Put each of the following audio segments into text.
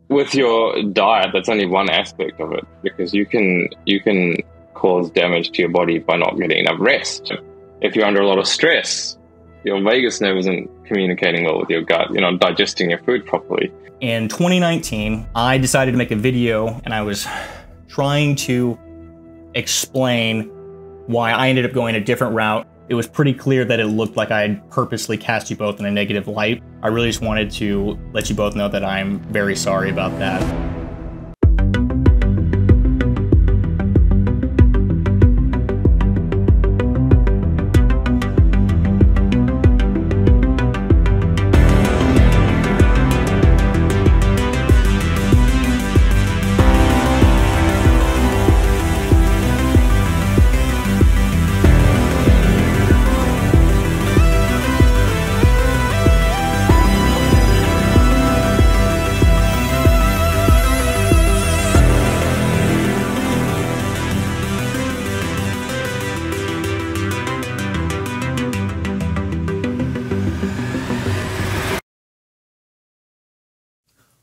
with your diet, that's only one aspect of it, because you can cause damage to your body by not getting enough rest. If you're under a lot of stress, your vagus nerve isn't communicating well with your gut. You're not digesting your food properly. In 2019, I decided to make a video, and I was trying to explain why I ended up going a different route. It was pretty clear that it looked like I had purposely cast you both in a negative light. I really just wanted to let you both know that I'm very sorry about that.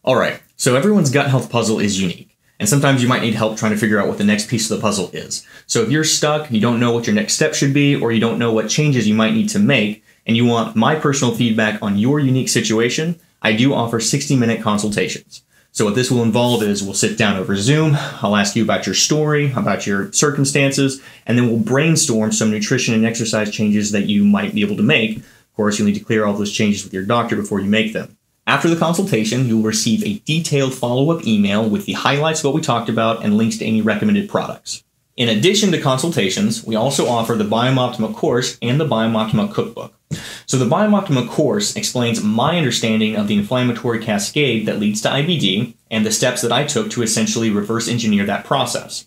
Alright, so everyone's gut health puzzle is unique, and sometimes you might need help trying to figure out what the next piece of the puzzle is. So if you're stuck, you don't know what your next step should be, or you don't know what changes you might need to make, and you want my personal feedback on your unique situation, I do offer 60-minute consultations. So what this will involve is we'll sit down over Zoom, I'll ask you about your story, about your circumstances, and then we'll brainstorm some nutrition and exercise changes that you might be able to make. Of course, you'll need to clear all those changes with your doctor before you make them. After the consultation, you'll receive a detailed follow-up email with the highlights of what we talked about and links to any recommended products. In addition to consultations, we also offer the Biome course and the Biome cookbook. So the Biome course explains my understanding of the inflammatory cascade that leads to IBD and the steps that I took to essentially reverse engineer that process.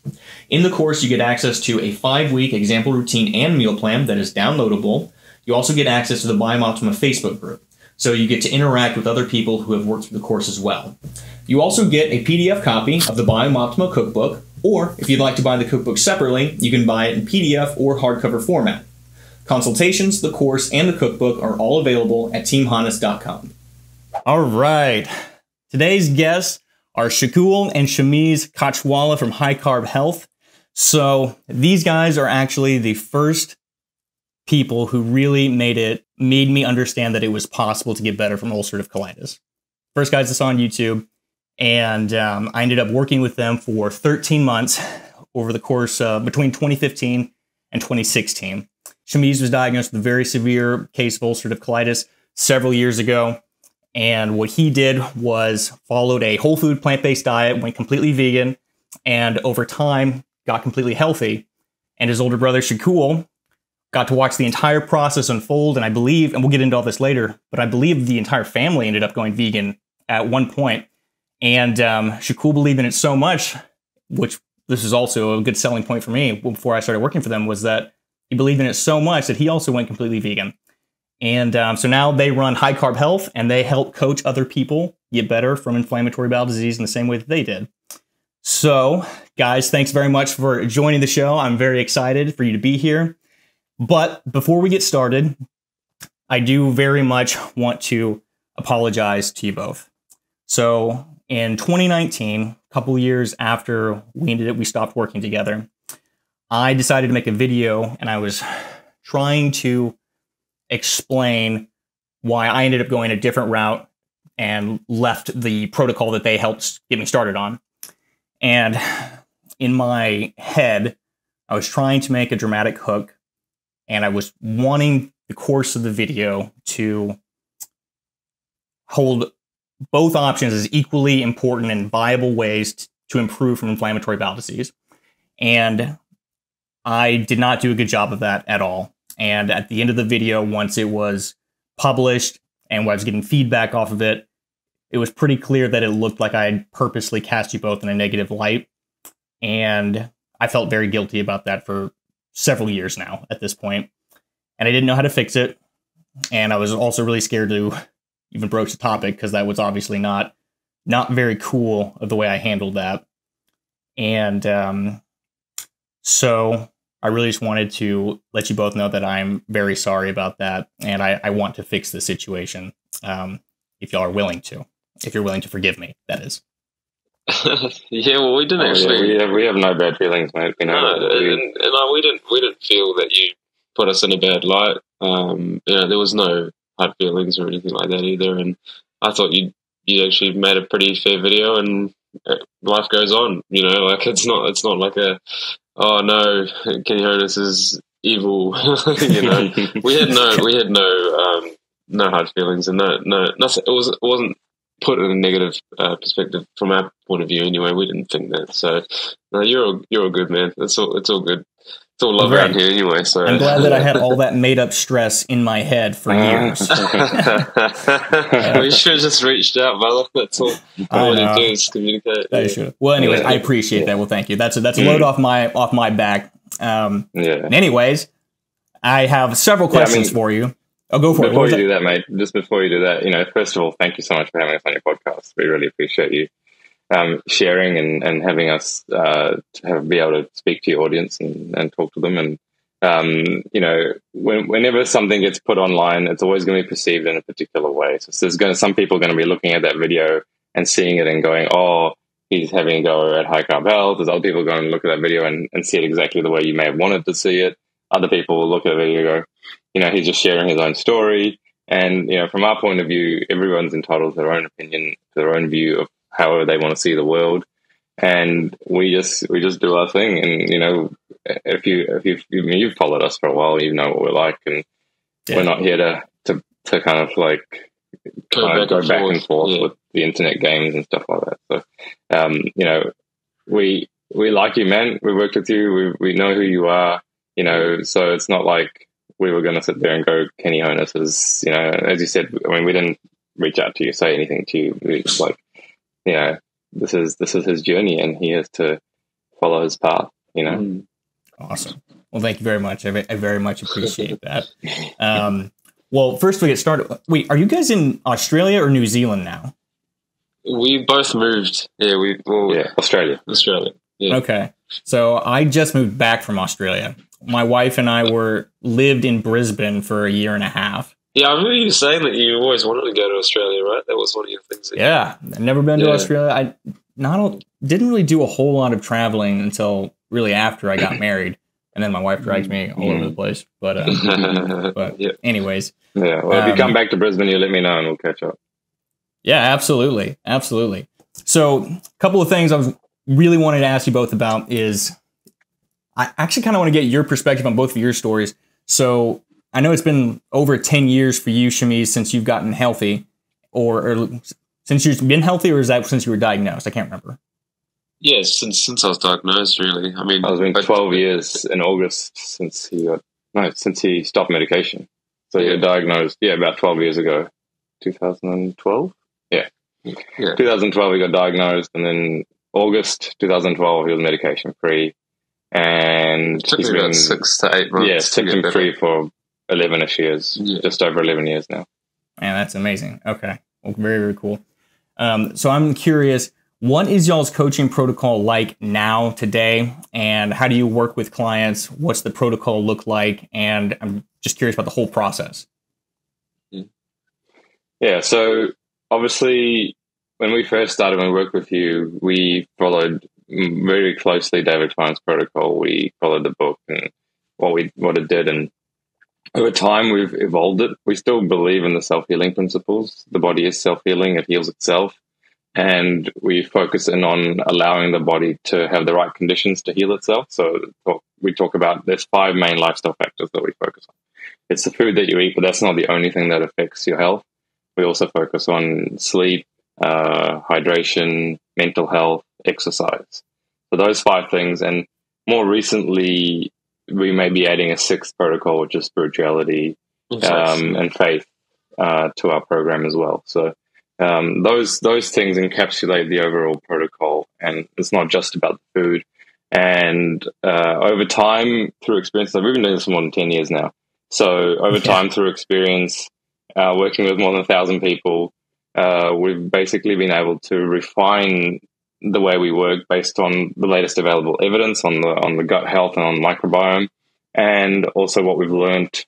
In the course, you get access to a 5-week example routine and meal plan that is downloadable. You also get access to the Biome Facebook group. So you get to interact with other people who have worked through the course as well. You also get a PDF copy of the Biome cookbook, or if you'd like to buy the cookbook separately, you can buy it in PDF or hardcover format. Consultations, the course, and the cookbook are all available at teamhannes.com. All right. Today's guests are Shukul and Shamiz Kachwall from High Carb Health. So these guys are actually the first people who really made me understand that it was possible to get better from ulcerative colitis. First guys I saw on YouTube, and I ended up working with them for 13 months over the course between 2015 and 2016. Shamiz was diagnosed with a very severe case of ulcerative colitis several years ago, and what he did was followed a whole food plant-based diet, went completely vegan, and over time got completely healthy. And his older brother Shukul got to watch the entire process unfold, and I believe, and we'll get into all this later, but I believe the entire family ended up going vegan at one point. And Shukul believed in it so much, which this is also a good selling point for me before I started working for them, was that he believed in it so much that he also went completely vegan. And so now they run High Carb Health, and they help coach other people get better from inflammatory bowel disease in the same way that they did. So, guys, thanks very much for joining the show. I'm very excited for you to be here. But before we get started, I do very much want to apologize to you both. So in 2019, a couple years after we stopped working together, I decided to make a video, and I was trying to explain why I ended up going a different route and left the protocol that they helped get me started on. And in my head, I was trying to make a dramatic hook, and I was wanting the course of the video to hold both options as equally important and viable ways to improve from inflammatory bowel disease. And I did not do a good job of that at all. And at the end of the video, once it was published and I was getting feedback off of it, it was pretty clear that it looked like I had purposely cast you both in a negative light. And I felt very guilty about that for several years now at this point. And I didn't know how to fix it. And I was also really scared to even broach the topic, because that was obviously not very cool of the way I handled that. And so I really just wanted to let you both know that I'm very sorry about that. And I want to fix the situation, if y'all are willing to. If you're willing to forgive me, that is. Yeah, well, we didn't actually. Yeah, we have no bad feelings, mate. You know, We didn't feel that you put us in a bad light. There was no hard feelings or anything like that either. And I thought you actually made a pretty fair video, and life goes on. Like it's not like a, oh no, Kenny Honus is evil. We had no hard feelings, and no nothing. It wasn't put in a negative perspective from our point of view. Anyway, we didn't think that. So no, you're a good man. It's all good. It's all love around here anyway. So I'm glad that I had all that made up stress in my head for years. We should have just reached out, brother. That's all we need to do is communicate. You should. Well, anyways, I appreciate that. Well, thank you. That's a load off my back. Anyways, I have several questions for you. I'll go for it. Before you do that, mate, just before you do that, first of all, thank you so much for having us on your podcast. We really appreciate you sharing and having us be able to speak to your audience and talk to them. And, whenever something gets put online, it's always going to be perceived in a particular way. So there's some people are going to be looking at that video and seeing it and going, oh, he's having a go at High Carb Health. There's other people going to look at that video and see it exactly the way you may have wanted to see it. Other people will look at the video and go, he's just sharing his own story. And, from our point of view, everyone's entitled to their own opinion, to their own view of however they want to see the world. And we just do our thing. And, if you've followed us for a while, you know what we're like. And we're not here to kind of like go back and forth with the internet games and stuff like that. So, we like you, man. We worked with you. We know who you are. So it's not like we were going to sit there and go, Kenny Honus is, as you said, we didn't reach out to you, say anything to you. We just like, this is his journey and he has to follow his path, Awesome. Well, thank you very much. I very much appreciate that. Well, first we get started. Wait, are you guys in Australia or New Zealand now? We both moved. Yeah, Australia. Yeah. Okay. So I just moved back from Australia. My wife and I lived in Brisbane for a year and a half. Yeah, I remember you saying that you always wanted to go to Australia, right? That was one of your things. I've never been to Australia. I didn't really do a whole lot of traveling until really after I got married, and then my wife drags me all over the place. But anyways. Yeah, well, if you come back to Brisbane, you let me know and we'll catch up. Yeah, absolutely. So a couple of things I really wanted to ask you both about is I actually kind of want to get your perspective on both of your stories. So I know it's been over 10 years for you, Shamiz, since you've gotten healthy, or since you've been healthy, or is that since you were diagnosed? I can't remember. Yeah, since I was diagnosed, really. I mean, it's been 12 years in August since he stopped medication. So he got diagnosed, about 12 years ago, 2012. Yeah. 2012 he got diagnosed, and then August 2012 he was medication free, and it took me about 6 to 8 months. Yeah, symptom free for 11ish years, just over 11 years now. Man, that's amazing. Okay, well, very, very cool. So I'm curious, what is y'all's coaching protocol like now, today, and how do you work with clients? What's the protocol look like? And I'm just curious about the whole process. Yeah, so obviously when we first started, when we worked with you, we followed very closely David Klein's protocol. We followed the book and what it did, and over time we've evolved it. We still believe in the self-healing principles. The body is self-healing, it heals itself, and we focus in on allowing the body to have the right conditions to heal itself. So we talk about there's 5 main lifestyle factors that we focus on. It's the food that you eat, but that's not the only thing that affects your health. We also focus on sleep, hydration, mental health, exercise. So those 5 things, and more recently, we may be adding a 6th protocol, which is spirituality and faith to our program as well. So those things encapsulate the overall protocol, and it's not just about the food. And over time, through experience, we've been doing this for more than 10 years now. So over time, through experience, working with more than 1,000 people, we've basically been able to refine the way we work based on the latest available evidence on the gut health and on the microbiome, and also what we've learned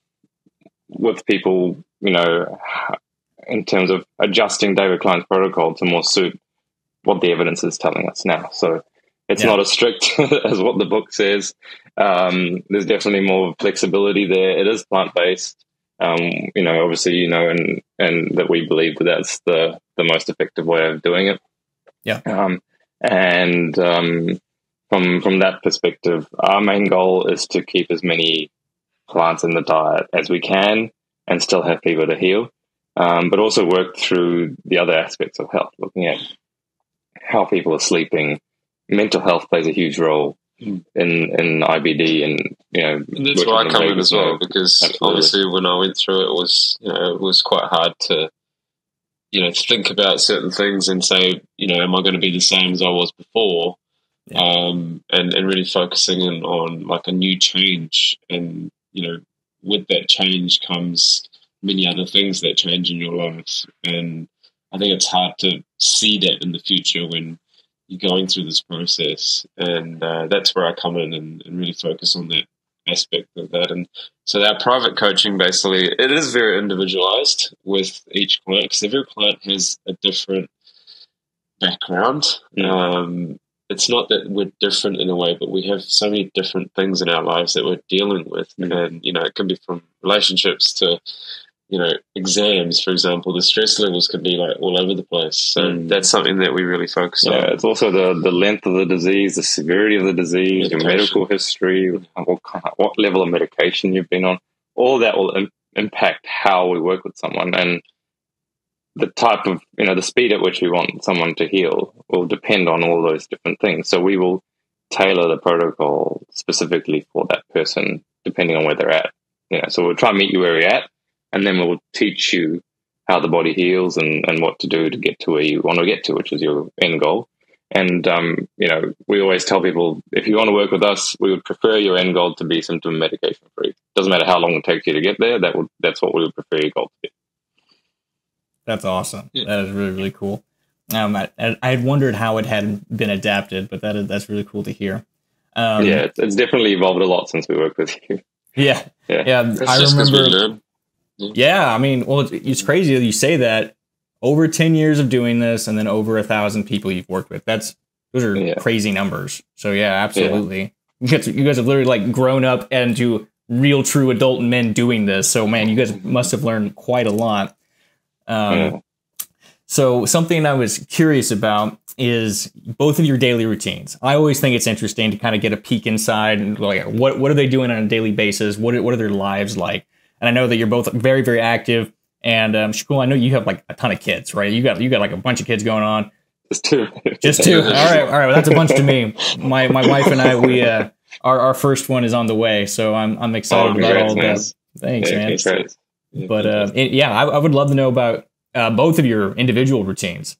with people, in terms of adjusting David Klein's protocol to more suit what the evidence is telling us now. So it's not as strict as what the book says. There's definitely more flexibility there. It is plant-based. Obviously, and that we believe that that's the most effective way of doing it. Yeah. From that perspective, our main goal is to keep as many plants in the diet as we can and still have people to heal, but also work through the other aspects of health, looking at how people are sleeping. Mental health plays a huge role in IBD, and and that's where I come in as well, because obviously when I went through it, it was quite hard to think about certain things and say, am I going to be the same as I was before? Yeah. And really focusing on like a new change, and with that change comes many other things that change in your life, and I think it's hard to see that in the future when you're going through this process, and that's where I come in and really focus on that aspect of that. And so our private coaching, basically, it is very individualized with each client, because every client has a different background. It's not that we're different in a way, but we have so many different things in our lives that we're dealing with. And, it can be from relationships to, exams, for example. The stress levels can be like all over the place. So that's something that we really focus on. Yeah, it's also the length of the disease, the severity of the disease, your medical history, what level of medication you've been on. All that will impact how we work with someone. And the type of, the speed at which we want someone to heal will depend on all those different things. So we will tailor the protocol specifically for that person, depending on where they're at. So we'll try and meet you where you're at, and then we'll teach you how the body heals and what to do to get to where you want to get to, which is your end goal. And, we always tell people, if you want to work with us, we would prefer your end goal to be symptom medication free. Doesn't matter how long it takes you to get there. That's what we would prefer your goal to be. That's awesome. Yeah. That is really, really cool. I had wondered how it had been adapted, but that's really cool to hear. It's definitely evolved a lot since we worked with you. Yeah. I remember. Yeah, I mean, well, it's crazy that you say that. Over 10 years of doing this, and then over 1,000 people you've worked with. Those are crazy numbers. So yeah, absolutely. Yeah. You guys have literally like grown up into real, true adult men doing this. So man, you guys must have learned quite a lot. So something I was curious about is both of your daily routines. I always think it's interesting to kind of get a peek inside and like, what are they doing on a daily basis? What are their lives like? And I know that you're both very, very active. And Shukul, I know you have like a ton of kids, right? You got like a bunch of kids going on. Just two. Just two. All right. Well, that's a bunch to me. My wife and I, our first one is on the way, so I'm excited about all that. Thanks, man. Congrats. But I would love to know about both of your individual routines.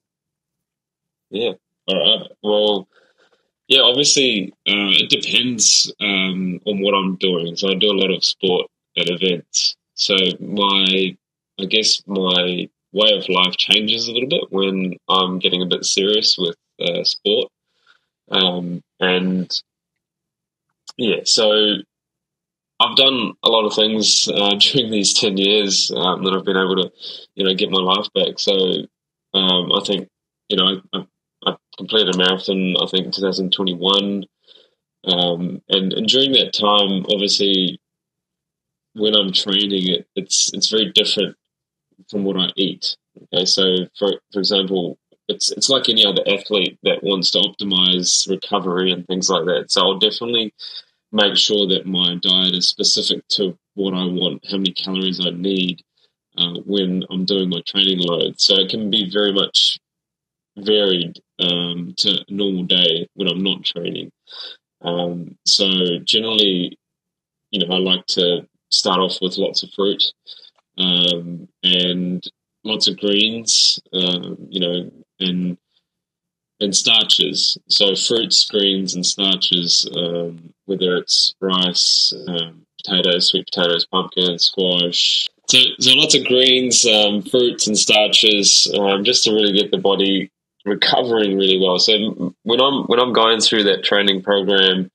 Yeah. All right. Well, yeah. Obviously, it depends on what I'm doing. So I do a lot of sport at events. So my way of life changes a little bit when I'm getting a bit serious with sport. So I've done a lot of things during these 10 years that I've been able to, get my life back. So I think, I completed a marathon, I think in 2021. And during that time, obviously, when I'm training, it's very different from what I eat. Okay, so for example, it's like any other athlete that wants to optimize recovery and things like that. So I'll definitely make sure that my diet is specific to what I want, how many calories I need when I'm doing my training load. So it can be very much varied to a normal day when I'm not training. So generally, I like to start off with lots of fruit. And lots of greens, and starches. So fruits, greens, and starches, whether it's rice, potatoes, sweet potatoes, pumpkin, squash. So lots of greens, fruits, and starches, just to really get the body recovering really well. So when I'm going through that training program,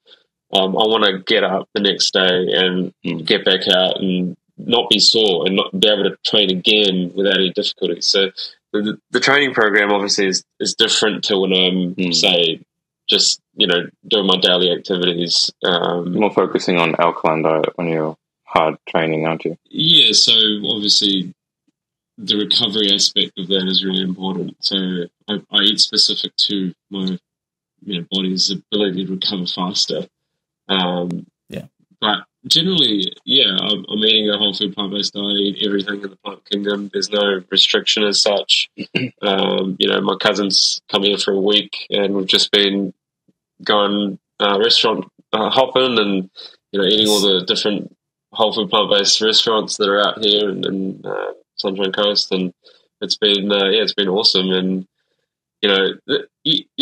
I want to get up the next day and get back out and not be sore and not be able to train again without any difficulty. So the training program obviously is different to when I'm say just doing my daily activities. More focusing on alkaline diet when you're hard training, aren't you? Yeah, so obviously the recovery aspect of that is really important. So I eat specific to my body's ability to recover faster. But generally, I'm eating a whole food plant-based diet. I eat everything in the plant kingdom. There's no restriction as such. My cousins come here for a week, and we've just been going restaurant hopping and eating all the different whole food plant-based restaurants that are out here in Sunshine Coast, and it's been awesome. And you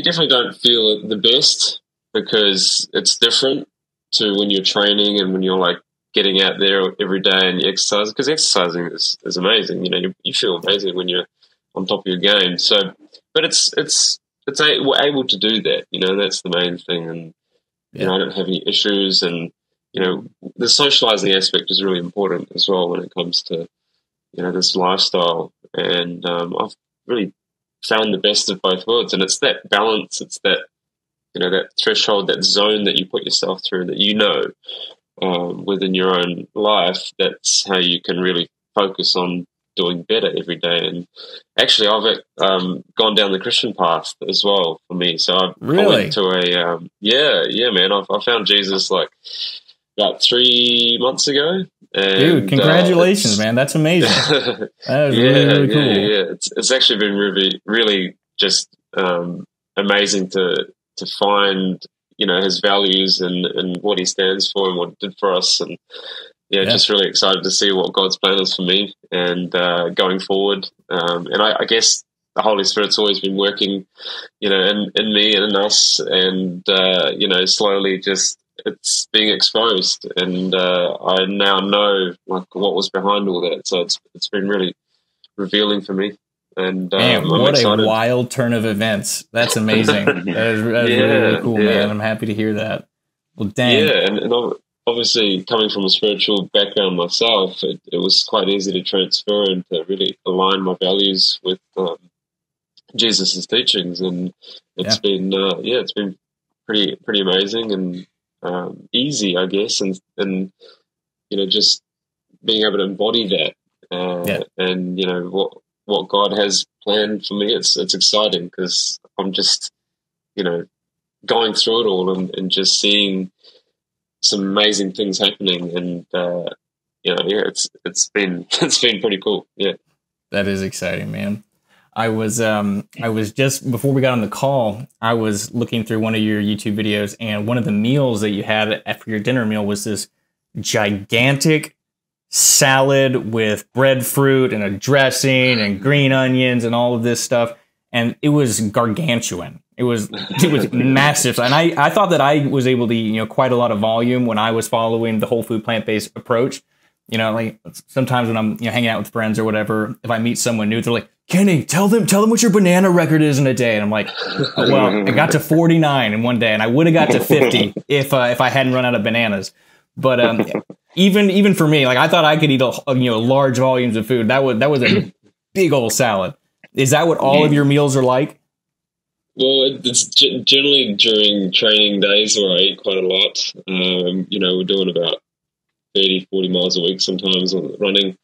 definitely don't feel the best because it's different to when you're training and when you're like getting out there every day and you exercise, because exercising is amazing. You feel amazing when you're on top of your game. So, but we're able to do that. That's the main thing. And I don't have any issues. And the socializing aspect is really important as well when it comes to this lifestyle. And I've really found the best of both worlds. And it's that balance. It's that that threshold, that zone that you put yourself through, that within your own life. That's how you can really focus on doing better every day. And actually, I've gone down the Christian path as well for me. So I went to man. I found Jesus like about 3 months ago. And, dude, congratulations, man! That's amazing. That is really cool. Yeah. It's actually been really, really just amazing to find his values and what he stands for and what he did for us, and just really excited to see what God's plan is for me and going forward. And I guess the Holy Spirit's always been working, in me and in us, and slowly just it's being exposed, and I now know like what was behind all that. So it's been really revealing for me. And man, what a wild turn of events! That's amazing. That is really cool, man. I'm happy to hear that. Well, dang. Yeah, and obviously coming from a spiritual background myself, it was quite easy to transfer and to really align my values with Jesus's teachings, and it's been it's been pretty amazing and easy, I guess, and just being able to embody that, and what God has planned for me. It's exciting because I'm just going through it all and just seeing some amazing things happening, and it's been pretty cool. Yeah, that is exciting, man. I was just before we got on the call, I was looking through one of your YouTube videos, and one of the meals that you had after your dinner meal was this gigantic salad with breadfruit and a dressing and green onions and all of this stuff, and it was gargantuan. It was massive, and I thought that I was able to eat quite a lot of volume when I was following the whole food plant-based approach. Like sometimes when I'm hanging out with friends or whatever, if I meet someone new, they're like, Kenny, tell them what your banana record is in a day. And I'm like, oh, well, I got to 49 in one day, and I would have got to 50 if I hadn't run out of bananas. But even for me, like I thought I could eat large volumes of food. That was a big old salad. Is that what all of your meals are like? Well, it's generally during training days where I eat quite a lot. We're doing about 30, 40 miles a week sometimes on running,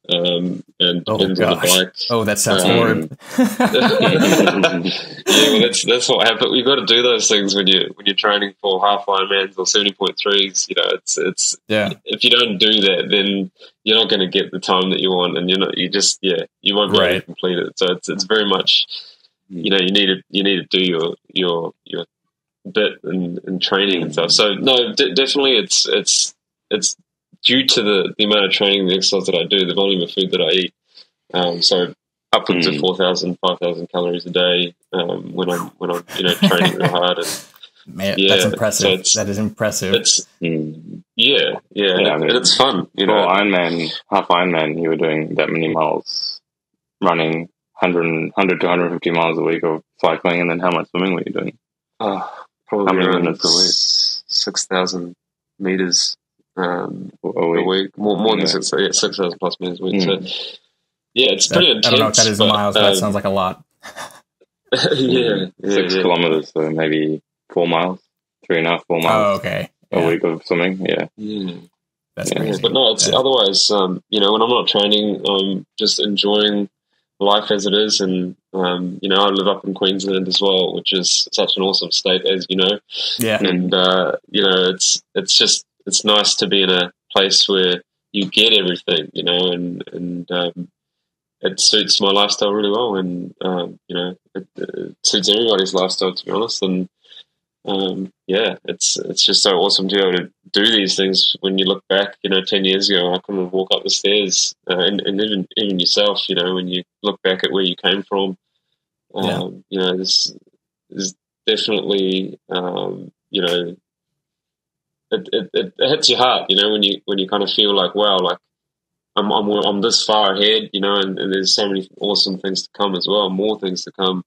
and depends on the bike. Oh, that sounds horrible. Well, that's what happens. You've got to do those things when you're training for half Ironmans or 70.3s. If you don't do that, then you're not going to get the time that you want, and you won't be able to complete it. So it's very much, you need to do your bit in training and stuff. So no, definitely it's due to the amount of training, the exercise that I do, the volume of food that I eat. So upwards of 4,000, 5,000 calories a day when I'm training real hard. And, man, that's impressive. So that is impressive. It's and it's fun. Ironman, half Ironman, you were doing that many miles, running 100 to 150 miles a week of cycling, and then how much swimming were you doing? Probably how many around minutes a week? 6,000 meters a week. More than 6,000 plus meters a week. So Yeah, it's pretty intense. I don't know if that is miles, but that sounds like a lot. Yeah, 6 kilometers, so maybe 4 miles, 3.5, 4 miles. Oh, okay. A week of swimming, yeah. That's crazy. But no, it's otherwise, you know, when I'm not training, I'm just enjoying life as it is. And, you know, I live up in Queensland as well, which is such an awesome state, as you know. Yeah. And, you know, it's nice to be in a place where you get everything, you know, and it suits my lifestyle really well. And, you know, it suits everybody's lifestyle, to be honest. And, yeah, it's just so awesome to be able to do these things. When you look back, you know, 10 years ago, I couldn't walk up the stairs, and even yourself, you know, when you look back at where you came from, you know, there's definitely, you know, it hits your heart, you know, when you kind of feel like, wow, like I'm this far ahead, you know, and there's so many awesome things to come as well, more things to come.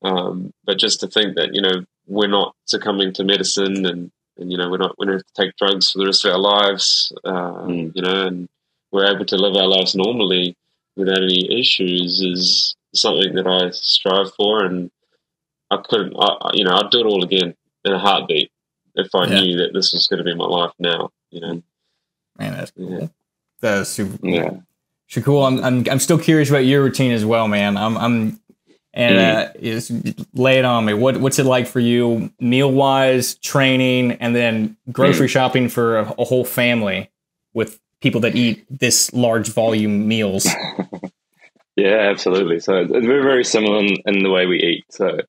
But just to think that, you know, we're not succumbing to medicine, and you know, we don't have to take drugs for the rest of our lives, you know, and we're able to live our lives normally without any issues is something that I strive for. And you know, I'd do it all again in a heartbeat if I knew that this was going to be my life now, you know. Man, that's cool. Yeah. That's super cool. Yeah. Shukul, I'm still curious about your routine as well, man. Is lay it on me. What's it like for you, meal wise, training, and then grocery shopping for a whole family with people that eat this large volume meals? Yeah, absolutely. So it's very, very similar in the way we eat. So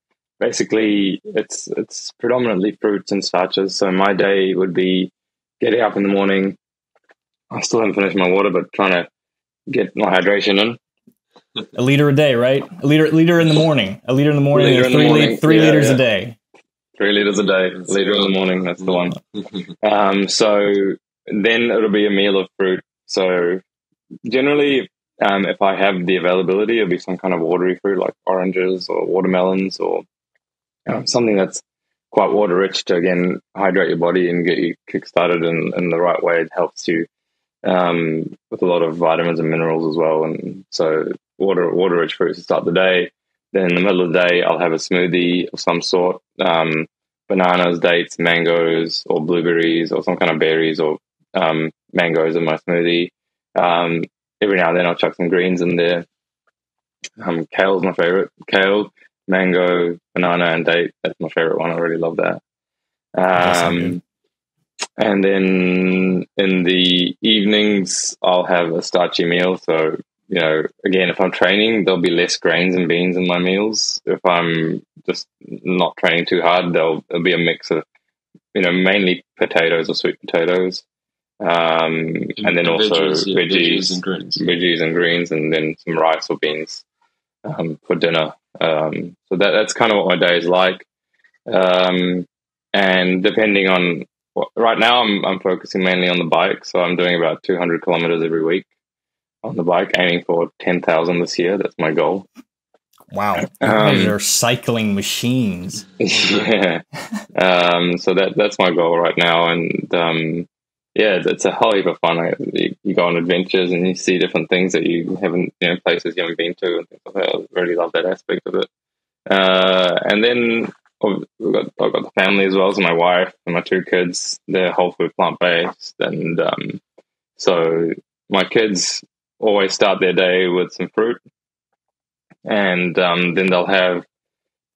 basically, it's predominantly fruits and starches. So my day would be getting up in the morning. I still haven't finished my water, but trying to get my hydration in. A liter a day, right? A liter in the morning. A liter in the morning. Three liters a day. 3 liters a day. A liter in the morning. That's the one. So then it'll be a meal of fruit. So generally, if I have the availability, it'll be some kind of watery fruit like oranges or watermelons or something that's quite water rich to, again, hydrate your body and get you kick-started in the right way. It helps you with a lot of vitamins and minerals as well. And so water-rich fruits to start the day. Then in the middle of the day, I'll have a smoothie of some sort, bananas, dates, mangoes, or blueberries, or some kind of berries, or mangoes in my smoothie. Every now and then I'll chuck some greens in there. Kale is my favorite. Kale, mango, banana, and date. That's my favorite one. I really love that. And then in the evenings, I'll have a starchy meal. So, you know, again, if I'm training, there'll be less grains and beans in my meals. If I'm just not training too hard, there'll be a mix of, you know, mainly potatoes or sweet potatoes. And then also veggies and greens, and then some rice or beans for dinner. So that's kind of what my day is like. And depending on right now, I'm focusing mainly on the bike. So I'm doing about 200 kilometers every week on the bike, aiming for 10,000 this year. That's my goal. Wow. They're cycling machines. Yeah. So that's my goal right now. And yeah, it's a whole heap of fun. You go on adventures and you see different things that you haven't, you know, places you haven't been to and things like that. I really love that aspect of it. And then I've got the family as well as my wife and my 2 kids. They're whole food plant-based. And so my kids always start their day with some fruit. And then they'll have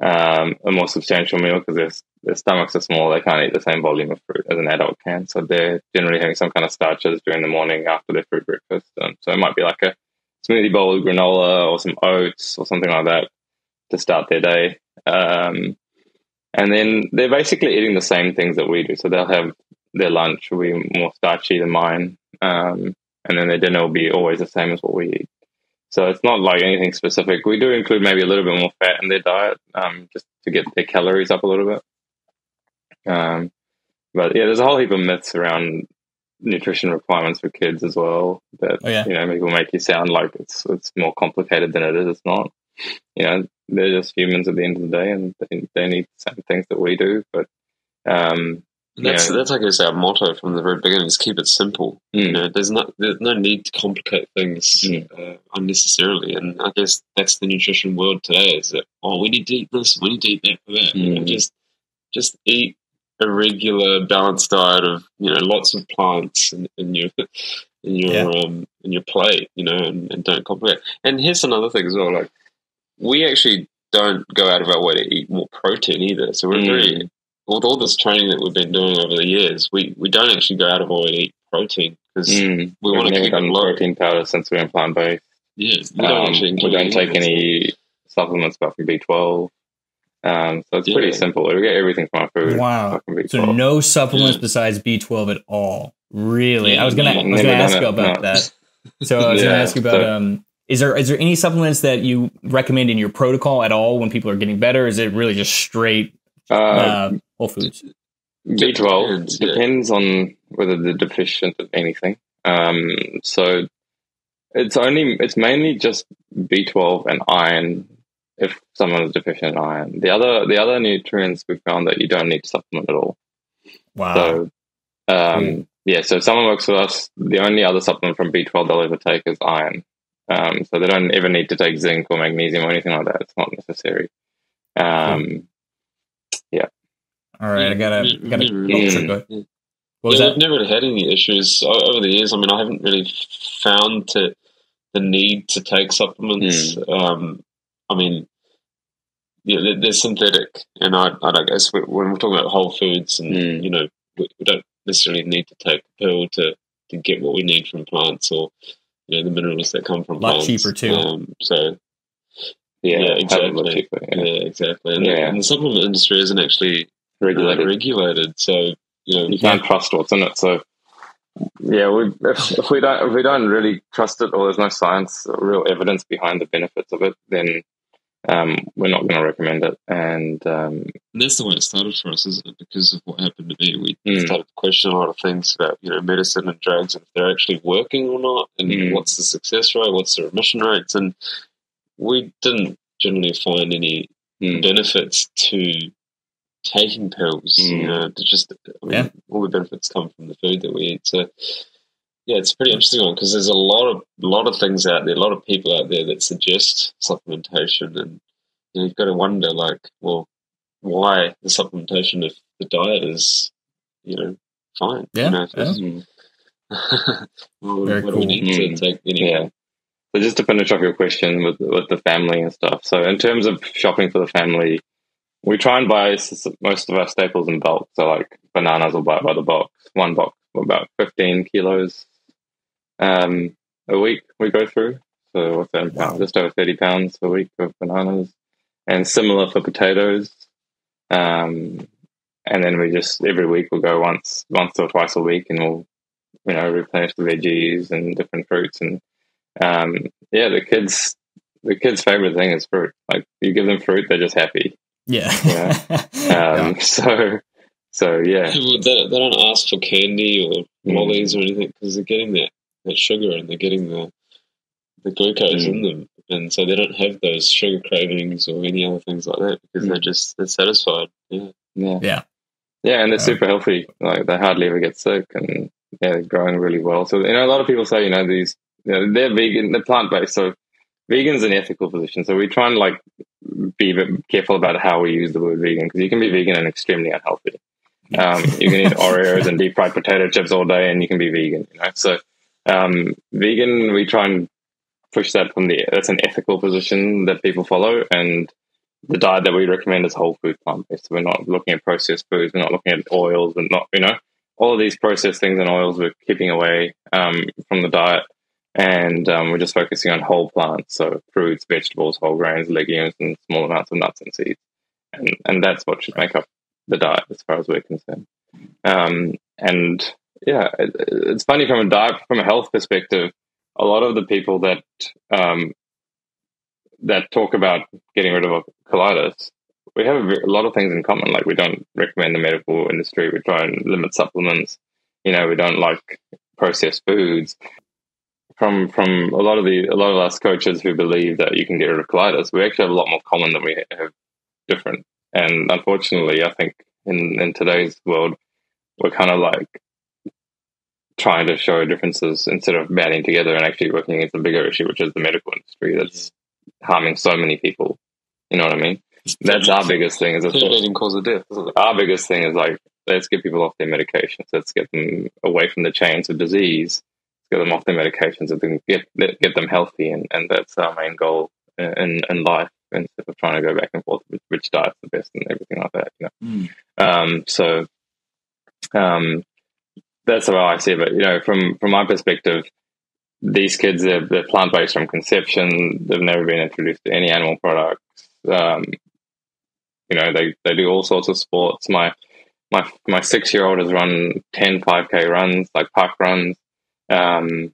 a more substantial meal because their stomachs are small. They can't eat the same volume of fruit as an adult can. So they're generally having some kind of starches during the morning after their fruit breakfast. So it might be like a smoothie bowl of granola or some oats or something like that to start their day. And then they're basically eating the same things that we do. So they'll have their lunch will be more starchy than mine. And then their dinner will be always the same as what we eat. So it's not like anything specific. We do include maybe a little bit more fat in their diet, just to get their calories up a little bit. But yeah, there's a whole heap of myths around nutrition requirements for kids as well that, you know, people make you sound like it's more complicated than it is. It's not. You know, they're just humans at the end of the day, and they need the same things that we do. But That's I guess our motto from the very beginning is keep it simple. You know, there's no need to complicate things unnecessarily, and I guess that's the nutrition world today. Is that we need to eat this, we need to eat that for that. You know, just eat a regular balanced diet of lots of plants in your plate, and don't complicate. And here's another thing as well, like we actually don't go out of our way to eat more protein either. So we're very, with all this training that we've been doing over the years, we don't actually go out of our way to eat protein because we want to keep it low. Protein powder since we're in plant-based. Yeah, we don't take any supplements apart from B12. So it's pretty simple. We get everything from our food. Wow. So no supplements besides B12 at all. Really? Yeah, I was gonna ask you about that. So I was gonna ask you about is there any supplements that you recommend in your protocol at all when people are getting better? Or is it really just straight whole foods? B12 depends on whether they're deficient of anything. So it's mainly just B12 and iron if someone is deficient in iron. The other nutrients we found that you don't need to supplement at all. Wow. So so if someone works with us, the only other supplement from B12 they'll ever take is iron. So they don't ever need to take zinc or magnesium or anything like that. It's not necessary. All right, I gotta. We've never had any issues over the years. I mean, I haven't really found the need to take supplements. I mean, they're synthetic, and I guess when we're talking about whole foods, and we don't necessarily need to take a pill to get what we need from plants or the minerals that come from plants. A lot cheaper too. Exactly. Exactly. And the supplement industry isn't actually regulated, so you can't trust what's in it. So if we don't really trust it, or there's no science or real evidence behind the benefits of it, then we're not going to recommend it. And that's the way it started for us, isn't it? Because of what happened to me, we started to question a lot of things about medicine and drugs, and if they're actually working or not, and what's the success rate, what's the remission rates, and we didn't generally find any benefits to taking pills. All the benefits come from the food that we eat. So it's a pretty interesting one because there's a lot of things out there, a lot of people out there that suggest supplementation, and you've got to wonder, like, well, why the supplementation if the diet is fine? Very what do we need to take anyway? So just to finish off your question with the family and stuff. So in terms of shopping for the family, we try and buy most of our staples in bulk. So like bananas will buy by the box, one box for about 15 kilos a week we go through. So what's that in pounds? Just over 30 pounds a week of bananas. And similar for potatoes. And then we just every week we'll go once or twice a week, and we'll replenish the veggies and different fruits. And the kids' favorite thing is fruit. Like you give them fruit, they're just happy. Yeah. So they don't ask for candy or lollies or anything because they're getting that sugar and they're getting the glucose in them, and so they don't have those sugar cravings or any other things like that because they're satisfied. And they're super healthy. Like they hardly ever get sick, and they're growing really well. So a lot of people say these they're vegan, they're plant-based, so vegan's an ethical position. So we try and be a bit careful about how we use the word vegan, because you can be vegan and extremely unhealthy. You can eat Oreos and deep fried potato chips all day and you can be vegan. So vegan, we try and push that that's an ethical position that people follow, and the diet that we recommend is whole food plant-based. So we're not looking at processed foods, we're not looking at oils, and not all of these processed things and oils we're keeping away from the diet. And we're just focusing on whole plants, so fruits, vegetables, whole grains, legumes, and small amounts of nuts and seeds. And that's what should make up the diet as far as we're concerned. It's funny from a health perspective, a lot of the people that talk about getting rid of colitis, we have a lot of things in common. Like we don't recommend the medical industry. We try and limit supplements. We don't like processed foods. From a lot of us coaches who believe that you can get rid of colitis, we actually have a lot more common than we have different. And unfortunately, I think in today's world, we're kind of like trying to show differences instead of banding together and actually working against a bigger issue, which is the medical industry that's harming so many people. You know what I mean? That's our biggest thing. Cause of death. Our biggest thing is like, let's get people off their medications. Let's get them away from the chains of disease. Get them off their medications and get them healthy, and that's our main goal in life. Instead of trying to go back and forth with which diet's the best and everything like that, you know. So that's how I see it. But you know, from my perspective, these kids they're plant based from conception. They've never been introduced to any animal products. You know, they do all sorts of sports. My 6-year-old has run 10 5K runs, like park runs. My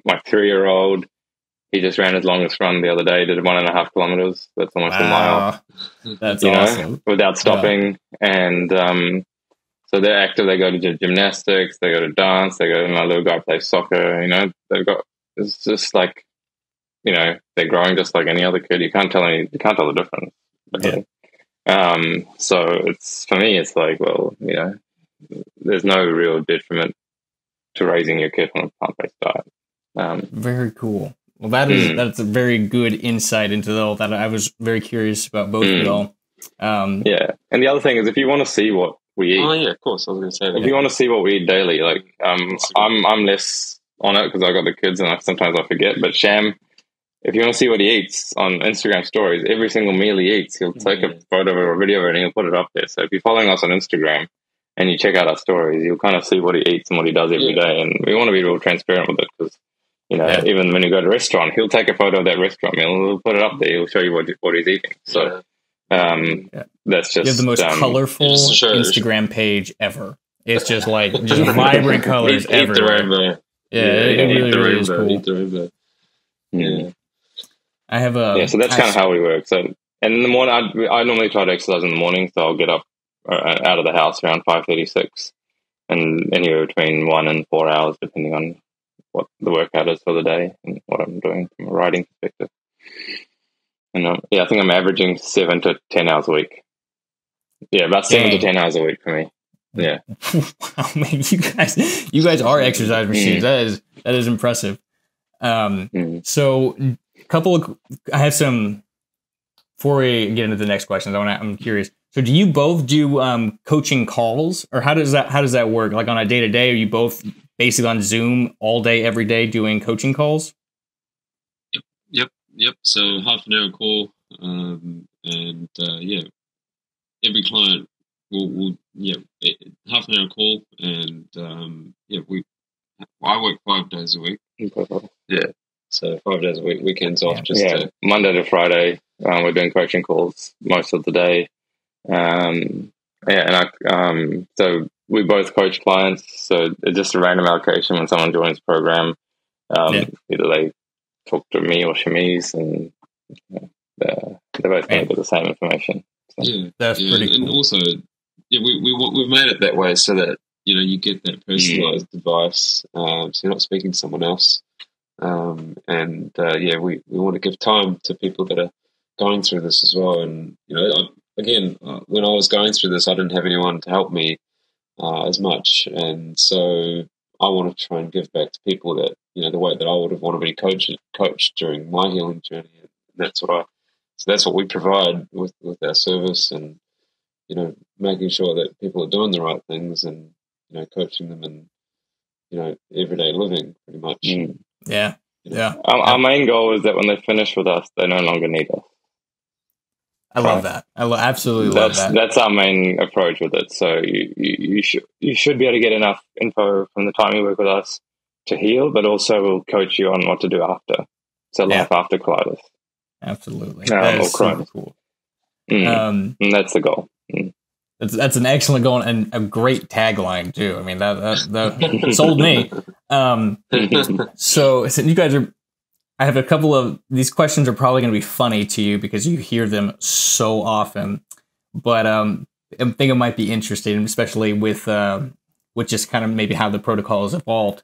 3-year-old, he just ran his longest run the other day, did 1.5 kilometers. That's almost a mile. That's awesome. Without stopping. Yeah. And so they're active. They go to gymnastics, they go to dance, they go to my little guy plays soccer. You know, it's just like, you know, they're growing just like any other kid. You can't tell the difference. Yeah. So it's, for me, it's like, well, you know, there's no real detriment to raising your kid on a plant-based diet. Very cool. Well, that's a very good insight into all that. I was very curious about both of it all. Yeah, and the other thing is, if you want to see what we eat, oh yeah, of course, I was going to say that. If you want to see what we eat daily, like I'm less on it because I got the kids and sometimes I forget. But Sham, if you want to see what he eats on Instagram stories, every single meal he eats, he'll take a photo or a video of it and he'll put it up there. So if you're following us on Instagram and you check out our stories, you'll kind of see what he eats and what he does every day. And we want to be real transparent with it because, you know, even when you go to a restaurant, he'll take a photo of that restaurant meal and he'll put it up there. He'll show you what he's eating. So that's just... You have the most colorful Instagram page ever. It's just like, just vibrant colors everywhere. Yeah, it really is cool. Yeah. I have a... so that's kind of how we work. So, and in the morning, I normally try to exercise in the morning, so I'll get up out of the house around 5:36 and anywhere between 1 and 4 hours, depending on what the workout is for the day and what I'm doing from a riding perspective. And I think I'm averaging 7 to 10 hours a week. Yeah, about 7 to 10 hours a week for me. Yeah. Wow, man, you guys are exercise machines. That is impressive. So I have some, before we get into the next questions, I'm curious. So do you both do coaching calls, or how does that work? Like on a day-to-day, are you both basically on Zoom all day, every day doing coaching calls? Yep. So half an hour call, and every client will half an hour call, and I work 5 days a week. Yeah. So 5 days a week, weekends off. Monday to Friday, we're doing coaching calls most of the day. So we both coach clients. So it's just a random allocation when someone joins the program. Either they talk to me or Shamiz, and they're both going to get the same information. So. That's pretty cool. And also, we've made it that way so that you get that personalized advice. So you're not speaking to someone else. We want to give time to people that are going through this as well. And when I was going through this, I didn't have anyone to help me as much, and so I want to try and give back to people that the way that I would have wanted to be coached during my healing journey. And that's what we provide with our service, and making sure that people are doing the right things, and coaching them in everyday living, pretty much. Yeah. Our main goal is that when they finish with us, they no longer need us. I love that. Absolutely love that. That's our main approach with it. So you should be able to get enough info from the time you work with us to heal, but also we'll coach you on what to do after. So life after colitis. Absolutely. That is super cool. And that's the goal. That's an excellent goal and a great tagline too. I mean, that sold me. So you guys I have a couple of these questions are probably going to be funny to you because you hear them so often, but I think it might be interesting, especially with just kind of maybe how the protocol has evolved.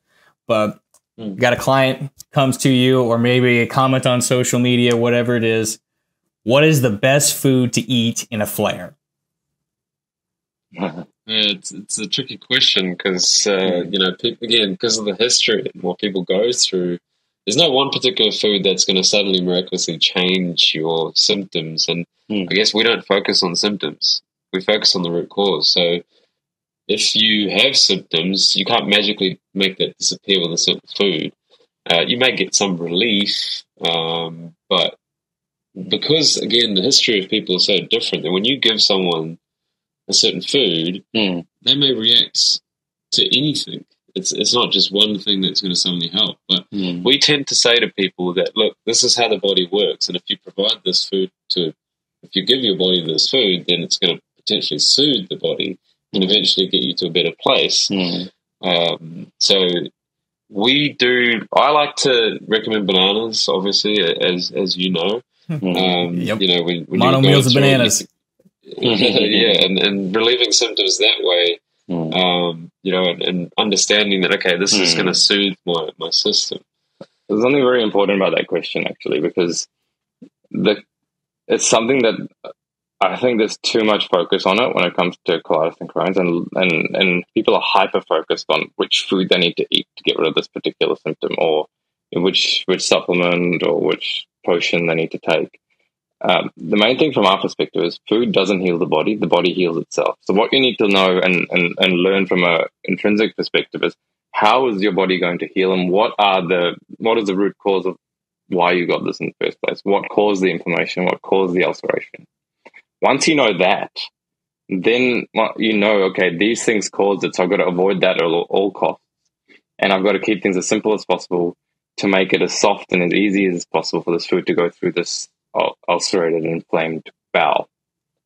But you got a client comes to you, or maybe a comment on social media, whatever it is. What is the best food to eat in a flare? That's Yeah, it's a tricky question because again, because of the history and what people go through, there's no one particular food that's going to suddenly miraculously change your symptoms. And I guess we don't focus on symptoms; we focus on the root cause. So if you have symptoms, you can't magically make that disappear with a certain food. You may get some relief, but because again, the history of people is so different that when you give someone a certain food, they may react to anything. It's not just one thing that's going to suddenly help. But we tend to say to people that, look, this is how the body works, and if you provide this food if you give your body this food, then it's going to potentially soothe the body and eventually get you to a better place. So I like to recommend bananas, obviously, as you know. Yep. When mono meals of bananas. Yeah, and relieving symptoms that way, and understanding that, okay, this is going to soothe my system. There's something very important about that question, actually, because it's something that I think there's too much focus on it when it comes to colitis and Crohn's, and people are hyper-focused on which food they need to eat to get rid of this particular symptom, or which supplement or which potion they need to take. The main thing from our perspective is food doesn't heal the body heals itself. So what you need to know and learn from an intrinsic perspective is, how is your body going to heal, and what is the root cause of why you got this in the first place? What caused the inflammation? What caused the ulceration? Once you know that, then okay, these things caused it, so I've got to avoid that at all costs. And I've got to keep things as simple as possible to make it as soft and as easy as possible for this food to go through this ulcerated and inflamed bowel,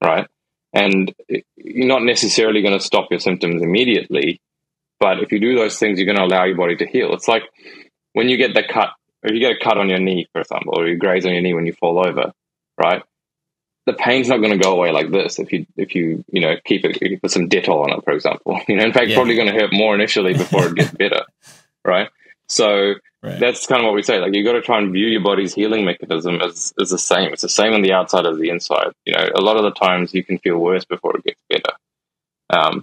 right? And you're not necessarily going to stop your symptoms immediately, but if you do those things, you're going to allow your body to heal. It's like when you get the cut, or if you get a cut on your knee, for example, or you graze on your knee when you fall over, right? The pain's not going to go away like this if you you put some Dettol on it, for example. In fact, probably going to hurt more initially before it gets better, right? So that's kind of what we say. Like, you got to try and view your body's healing mechanism as the same. It's the same on the outside as the inside. A lot of the times you can feel worse before it gets better.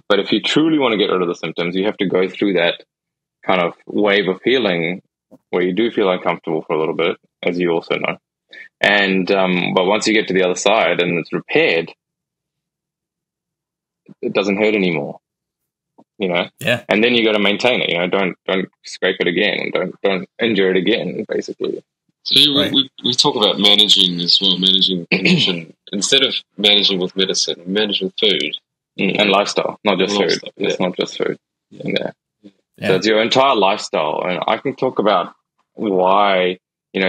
But if you truly want to get rid of the symptoms, you have to go through that kind of wave of healing where you do feel uncomfortable for a little bit, as you also know. And but once you get to the other side and it's repaired, it doesn't hurt anymore. Yeah. And then you got to maintain it. Don't scrape it again. Don't injure it again. Basically. So we talk about managing as well, managing condition instead of managing with medicine, manage with food and lifestyle, not just food. Yeah. It's not just food. Yeah. So it's your entire lifestyle, and I can talk about why.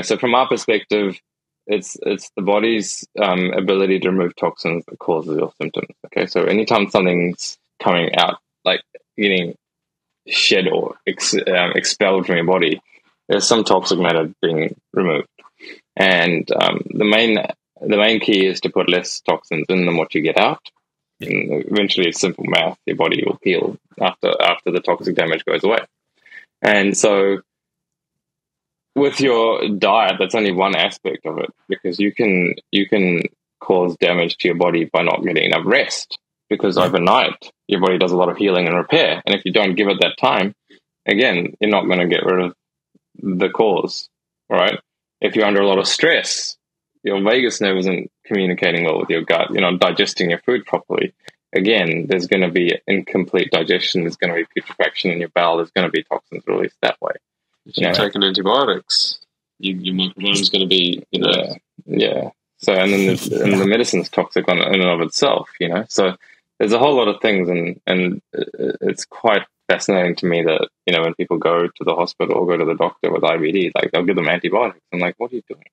So from our perspective, it's the body's ability to remove toxins that causes your symptoms. Okay, so anytime something's coming out, like getting shed or expelled from your body, there's some toxic matter being removed, and the main key is to put less toxins in than what you get out. And eventually, it's simple math. Your body will heal after the toxic damage goes away. And so, with your diet, that's only one aspect of it, because you can cause damage to your body by not getting enough rest. Because overnight, your body does a lot of healing and repair, and if you don't give it that time, again, you're not going to get rid of the cause, right? If you're under a lot of stress, your vagus nerve isn't communicating well with your gut. You're not digesting your food properly. Again, there's going to be incomplete digestion. There's going to be putrefaction in your bowel. There's going to be toxins released that way. If you're taking antibiotics, your microbiome is going to be, Yeah. So, and then the medicine's toxic in and of itself, So there's a whole lot of things, and it's quite fascinating to me that, when people go to the hospital or go to the doctor with IBD, like, they'll give them antibiotics. I'm like, what are you doing?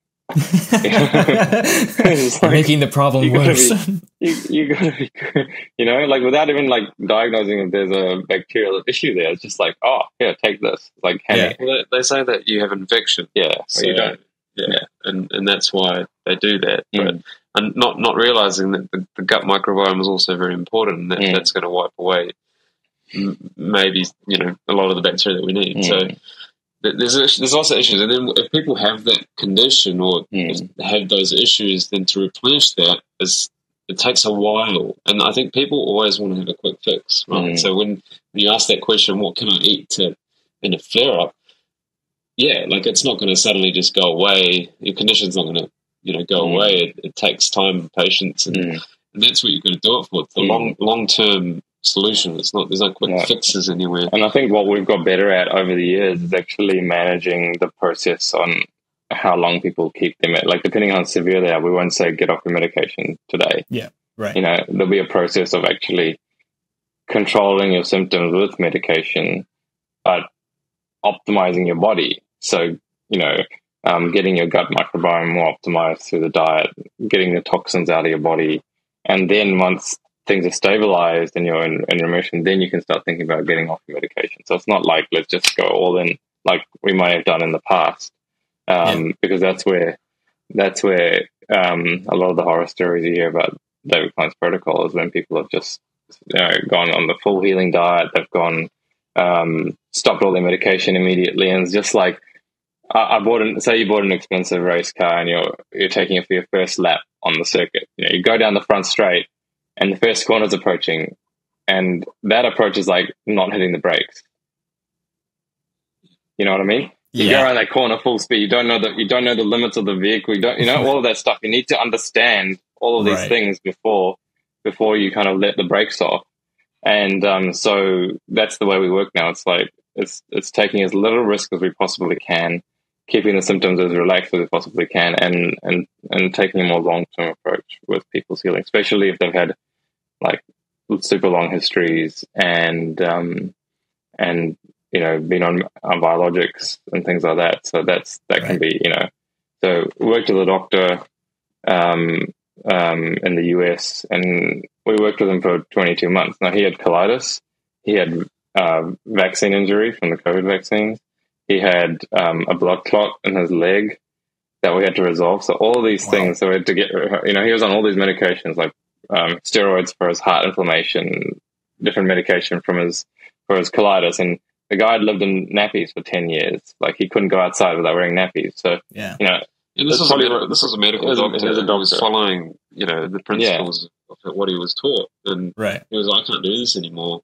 Making the problem worse. You gotta be, like, without even like diagnosing if there's a bacterial issue there. It's just like, oh, here, take this. It's like, hey, well, they say that you have infection. Yeah, so you don't. Yeah, and that's why they do that. But and not realizing that the gut microbiome is also very important, and that's going to wipe away maybe a lot of the bacteria that we need. So there's also issues, and then if people have that condition or have those issues, then to replenish that is it takes a while, and I think people always want to have a quick fix, right? So when you ask that question, what can I eat in a flare up? Yeah, like it's not going to suddenly just go away. Your condition's not going to, go away. It takes time and patience, and that's what you've got to do it for. It's the long term solution. It's not. There's no quick fixes anywhere. And I think what we've got better at over the years is actually managing the process on how long people keep them at. Like depending on how severe they are, we won't say get off your medication today. Yeah, right. There'll be a process of actually controlling your symptoms with medication, but optimizing your body. So, getting your gut microbiome more optimized through the diet, getting the toxins out of your body. And then once things are stabilized and you're in remission, then you can start thinking about getting off your medication. So it's not like, let's just go all in like we may have done in the past. Because that's where a lot of the horror stories you hear about David Klein's protocol is when people have just gone on the full healing diet. They've gone stopped all their medication immediately, and it's just like say you bought an expensive race car and you're taking it for your first lap on the circuit. You go down the front straight and the first corner's approaching, and that approach is like not hitting the brakes. You know what I mean? You go around that corner full speed. You don't know the limits of the vehicle. You don't all of that stuff. You need to understand all of these things before you kind of let the brakes off. And so that's the way we work now. It's like it's taking as little risk as we possibly can, keeping the symptoms as relaxed as we possibly can, and taking a more long-term approach with people's healing, especially if they've had like super long histories and been on biologics and things like that. So that can be, So worked with a doctor in the US, and we worked with him for 22 months. Now he had colitis, he had vaccine injury from the COVID vaccines, he had a blood clot in his leg that we had to resolve. So all of these things, so we had to get, he was on all these medications like steroids for his heart inflammation, different medication for his colitis, and the guy had lived in nappies for 10 years. Like he couldn't go outside without wearing nappies. So this was a medical doctor who was following, the principles of what he was taught, and he was like, I can't do this anymore.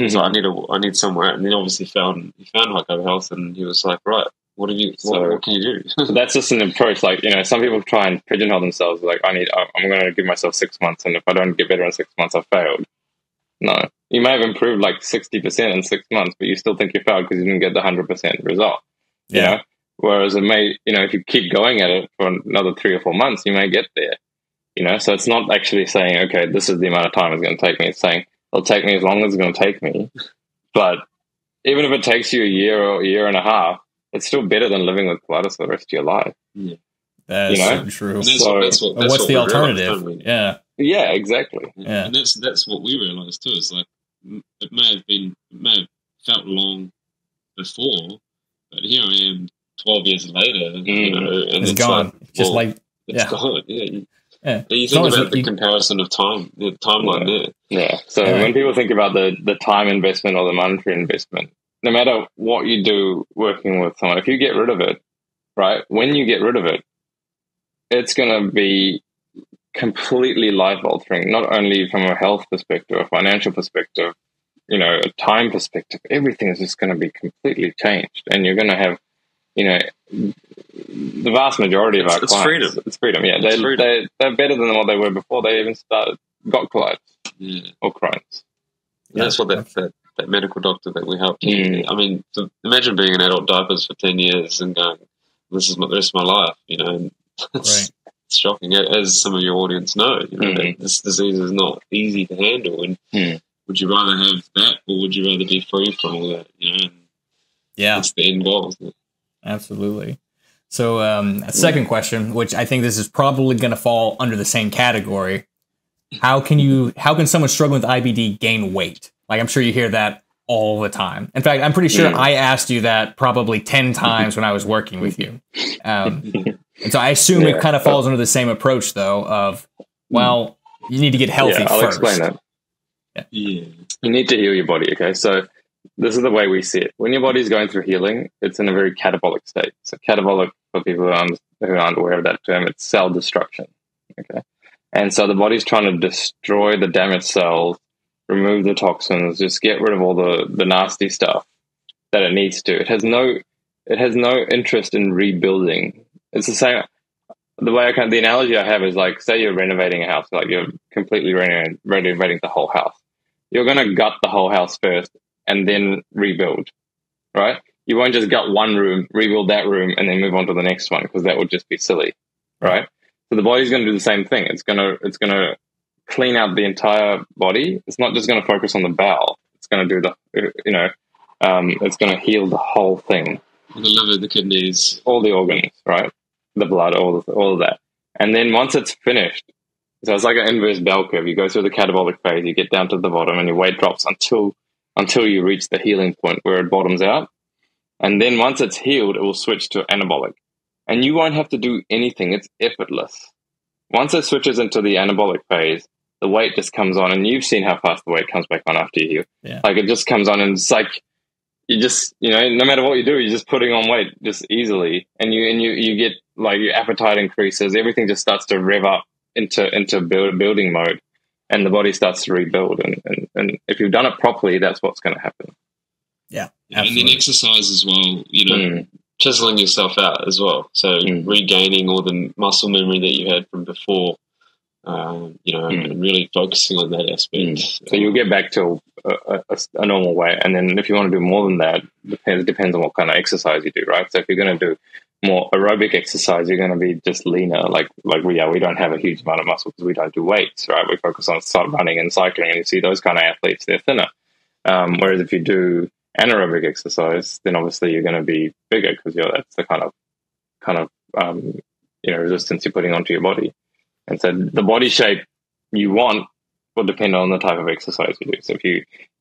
So I need somewhere. And then obviously he found High Carb Health, and he was like, right, what can you do? So that's just an approach. Like, some people try and pigeonhole themselves. Like, I'm going to give myself 6 months, and if I don't get better in 6 months, I've failed. No, you may have improved like 60% in 6 months, but you still think you failed because you didn't get the 100% result. Yeah. Whereas it may, if you keep going at it for another 3 or 4 months, you may get there. So it's not actually saying, okay, this is the amount of time it's going to take me. It's saying it'll take me as long as it's going to take me. But even if it takes you a year or a year and a half, it's still better than living with colitis for the rest of your life. Yeah. That's so true. What's the alternative? Yeah, exactly. Yeah. And that's what we realized too. Is like it may have felt long before, but here I am 12 years later, and it's gone. Gone. Yeah. You think about the comparison of time, the timeline there. Yeah. So when people think about the time investment or the monetary investment, no matter what you do working with someone, if you get rid of it, right, when you get rid of it, it's going to be completely life-altering, not only from a health perspective, a financial perspective, a time perspective. Everything is just going to be completely changed. And you're going to have, the vast majority of our clients. It's freedom. Yeah, they're better than what they were before they even got colitis or Crohn's. Yeah, that's what that medical doctor that we helped. I mean, imagine being in adult diapers for 10 years and going, this is the rest of my life, and it's shocking, as some of your audience know. That this disease is not easy to handle, and would you rather have that, or would you rather be free from all that? That's the end goal, isn't it? Absolutely. So, a second question, which I think this is probably going to fall under the same category. How can someone struggling with IBD gain weight? Like, I'm sure you hear that all the time. In fact, I'm pretty sure I asked you that probably 10 times when I was working with you. And so I assume it kind of falls under the same approach, though, of, well, you need to get healthy I'll first. Explain that. Yeah. You need to heal your body, okay? So this is the way we see it. When your body's going through healing, it's in a very catabolic state. So catabolic, for people who aren't aware of that term, it's cell destruction, okay? And so the body's trying to destroy the damaged cells, remove the toxins, just get rid of all the nasty stuff that it needs to. It has no interest in rebuilding. It's the same. The analogy I have is like, say you're renovating a house, like you're completely renovating the whole house. You're going to gut the whole house first and then rebuild, right? You won't just gut one room, rebuild that room, and then move on to the next one, because that would just be silly, right? So the body's going to do the same thing. It's going to clean out the entire body. It's not just going to focus on the bowel. It's going to do it's going to heal the whole thing. The liver, the kidneys, all the organs, right? The blood, all of that. And then once it's finished, so it's like an inverse bell curve. You go through the catabolic phase, you get down to the bottom, and your weight drops until you reach the healing point where it bottoms out. And then once it's healed, it will switch to anabolic. And you won't have to do anything. It's effortless. Once it switches into the anabolic phase, the weight just comes on, and you've seen how fast the weight comes back on after you heal. Yeah. Like, it just comes on, and it's like, you just, no matter what you do, you're just putting on weight just easily, and you get, like, your appetite increases. Everything just starts to rev up into building mode, and the body starts to rebuild. And if you've done it properly, that's what's going to happen. Yeah, absolutely. And then exercise as well. Chiseling yourself out as well. So regaining all the muscle memory that you had from before. And really focusing on that aspect. So you'll get back to a normal weight, and then if you want to do more than that, depends on what kind of exercise you do, right? So if you're going to do more aerobic exercise, you're going to be just leaner. Like we don't have a huge amount of muscle because we don't do weights, right? We focus on running and cycling, and you see those kind of athletes, they're thinner. Whereas if you do anaerobic exercise, then obviously you're going to be bigger, because that's the kind of resistance you're putting onto your body. And so the body shape you want will depend on the type of exercise you do. So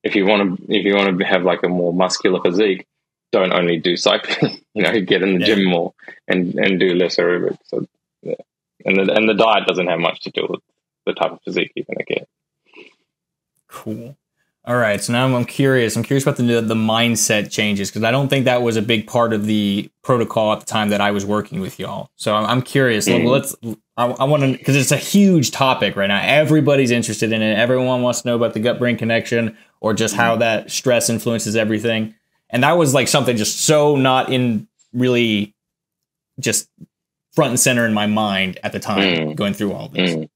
if you want to have like a more muscular physique, don't only do cycling. Get in the gym more and do less aerobic. So and the diet doesn't have much to do with the type of physique you're going to get. Cool. All right, so now I'm curious. I'm curious about the mindset changes, because I don't think that was a big part of the protocol at the time that I was working with y'all. So I'm curious. I want to, because it's a huge topic right now. Everybody's interested in it. Everyone wants to know about the gut-brain connection, or just how that stress influences everything. And that was like something just so not in really just front and center in my mind at the time, going through all this.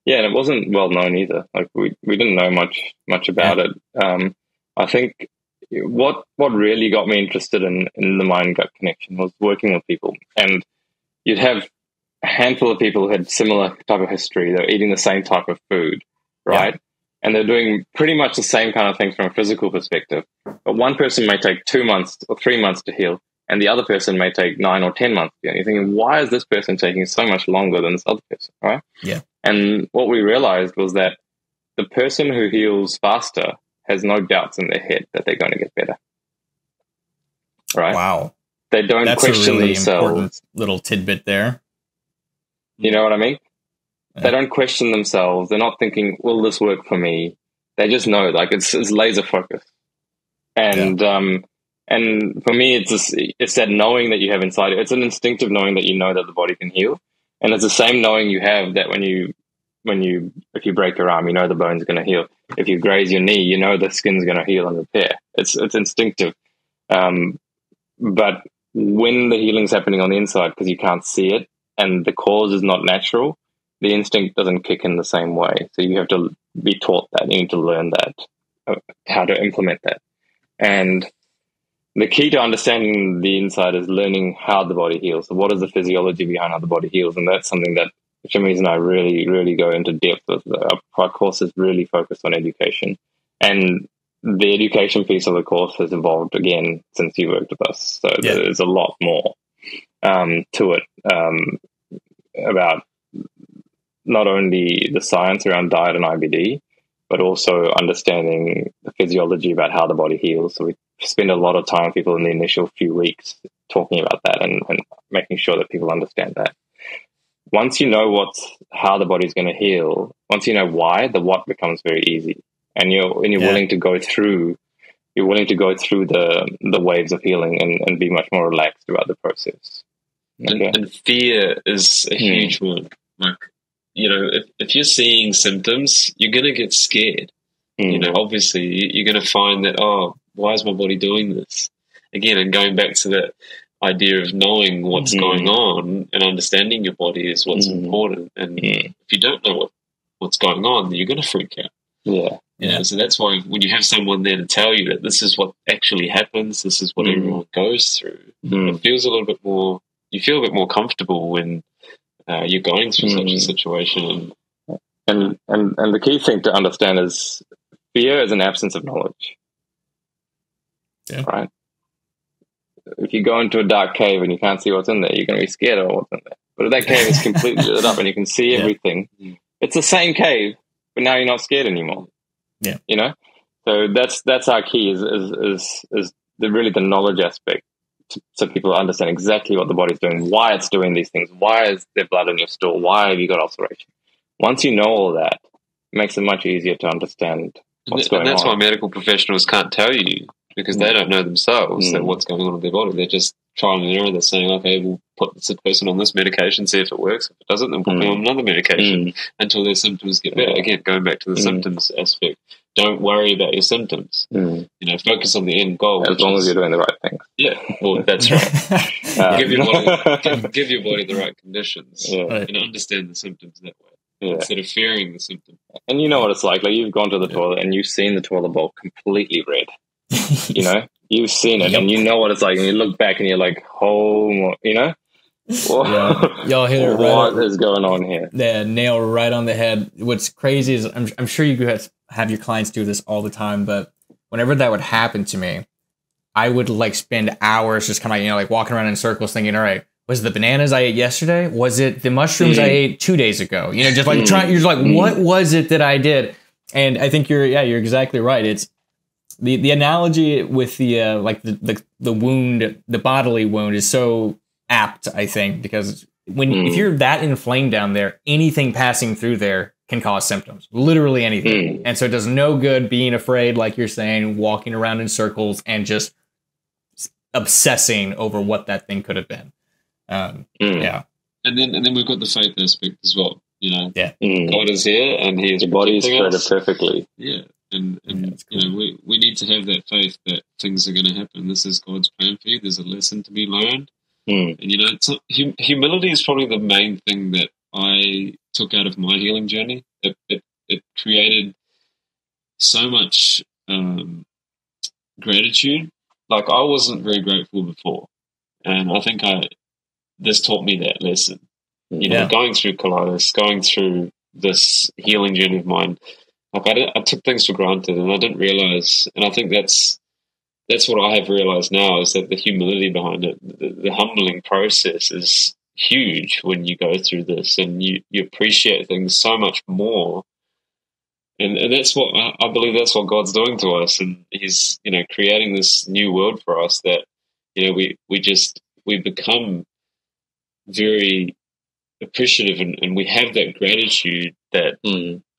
Yeah, and it wasn't well known either. Like we didn't know much about it. I think what really got me interested in the mind-gut connection was working with people. And you'd have a handful of people who had similar type of history. They're eating the same type of food, right? Yeah. And they're doing pretty much the same kind of things from a physical perspective. But one person may take 2 months or 3 months to heal, and the other person may take 9 or 10 months to heal. And you're thinking, why is this person taking so much longer than this other person, right? Yeah. And what we realized was that the person who heals faster has no doubts in their head that they're going to get better. Right? Wow. They don't question themselves. Important little tidbit there. You know what I mean? Yeah. They don't question themselves. They're not thinking, will this work for me? They just know, like, it's laser focus. And and for me, it's that knowing that you have inside it. It's an instinctive knowing that you know that the body can heal. And it's the same knowing you have that if you break your arm, you know the bone's going to heal. If you graze your knee, you know the skin's going to heal and repair. It's instinctive. But when the healing's happening on the inside, because you can't see it and the cause is not natural, the instinct doesn't kick in the same way. So you have to be taught that. You need to learn that, how to implement that. And the key to understanding the inside is learning how the body heals. So what is the physiology behind how the body heals? And that's something that Shamiz and I really, really go into depth with. Our course is really focused on education. And the education piece of the course has evolved again since you worked with us. So there's a lot more to it about not only the science around diet and IBD, but also understanding the physiology about how the body heals. So we spend a lot of time with people in the initial few weeks talking about that and making sure that people understand that. Once you know how the body's going to heal, once you know why, the what becomes very easy. And you're willing to go through the waves of healing and be much more relaxed about the process. Okay? And fear is a huge one. Like, if you're seeing symptoms, you're going to get scared. Obviously, you're going to find that, oh, why is my body doing this? Again, and going back to that idea of knowing what's going on and understanding your body is what's important. And if you don't know what's going on, you're going to freak out. Yeah. So that's why when you have someone there to tell you that this is what actually happens, this is what everyone goes through, it feels a little bit more, you feel a bit more comfortable when you're going through such a situation. And the key thing to understand is fear is an absence of knowledge. Yeah. Right? If you go into a dark cave and you can't see what's in there, you're going to be scared of what's in there. But if that cave is completely lit up and you can see everything, it's the same cave, but now you're not scared anymore. Yeah. So that's our key is really the knowledge aspect, so people understand exactly what the body's doing, why it's doing these things, why is there blood in your stool, why have you got ulceration. Once you know all that, it makes it much easier to understand what's going on. And that's why medical professionals can't tell you, because they don't know themselves that what's going on with their body. They're just trial and error. They're saying, okay, we'll put this person on this medication, see if it works. If it doesn't, then put them on another medication until their symptoms get better. Again, going back to the symptoms aspect, don't worry about your symptoms. Focus on the end goal. As long as you're doing the right things. Yeah, well, that's right. Give your body the right conditions and understand the symptoms that way. Instead of fearing the symptom. And you know what it's like. Like, you've gone to the toilet and you've seen the toilet bowl completely red. You've seen it and you know what it's like. And you look back and you're like, y'all hit it right. What is going on here? Yeah, nail right on the head. What's crazy is I'm sure you guys have your clients do this all the time, but whenever that would happen to me, I would spend hours just kind of walking around in circles thinking, all right, was it the bananas I ate yesterday? Was it the mushrooms I ate 2 days ago? Just trying. You're just what was it that I did? And I think you're exactly right. It's the analogy with the wound, the bodily wound, is so apt, I think, because if you're that inflamed down there, anything passing through there can cause symptoms, literally anything. And so it does no good being afraid, like you're saying, walking around in circles and just obsessing over what that thing could have been. Yeah. And then we've got the faith aspect as well. Mm. God is here, and He is. Your body is created perfectly. Yeah, and cool. We need to have that faith that things are going to happen. This is God's plan for you. There's a lesson to be learned, and humility is probably the main thing that I took out of my healing journey. It created so much gratitude. Like, I wasn't very grateful before, and I think this taught me that lesson. Going through colitis, going through this healing journey of mine, I took things for granted, and I didn't realize. And I think that's what I have realized now, is that the humility behind it, the humbling process, is huge when you go through this, and you appreciate things so much more. And that's what I believe. That's what God's doing to us, and He's creating this new world for us that we become very appreciative, and we have that gratitude that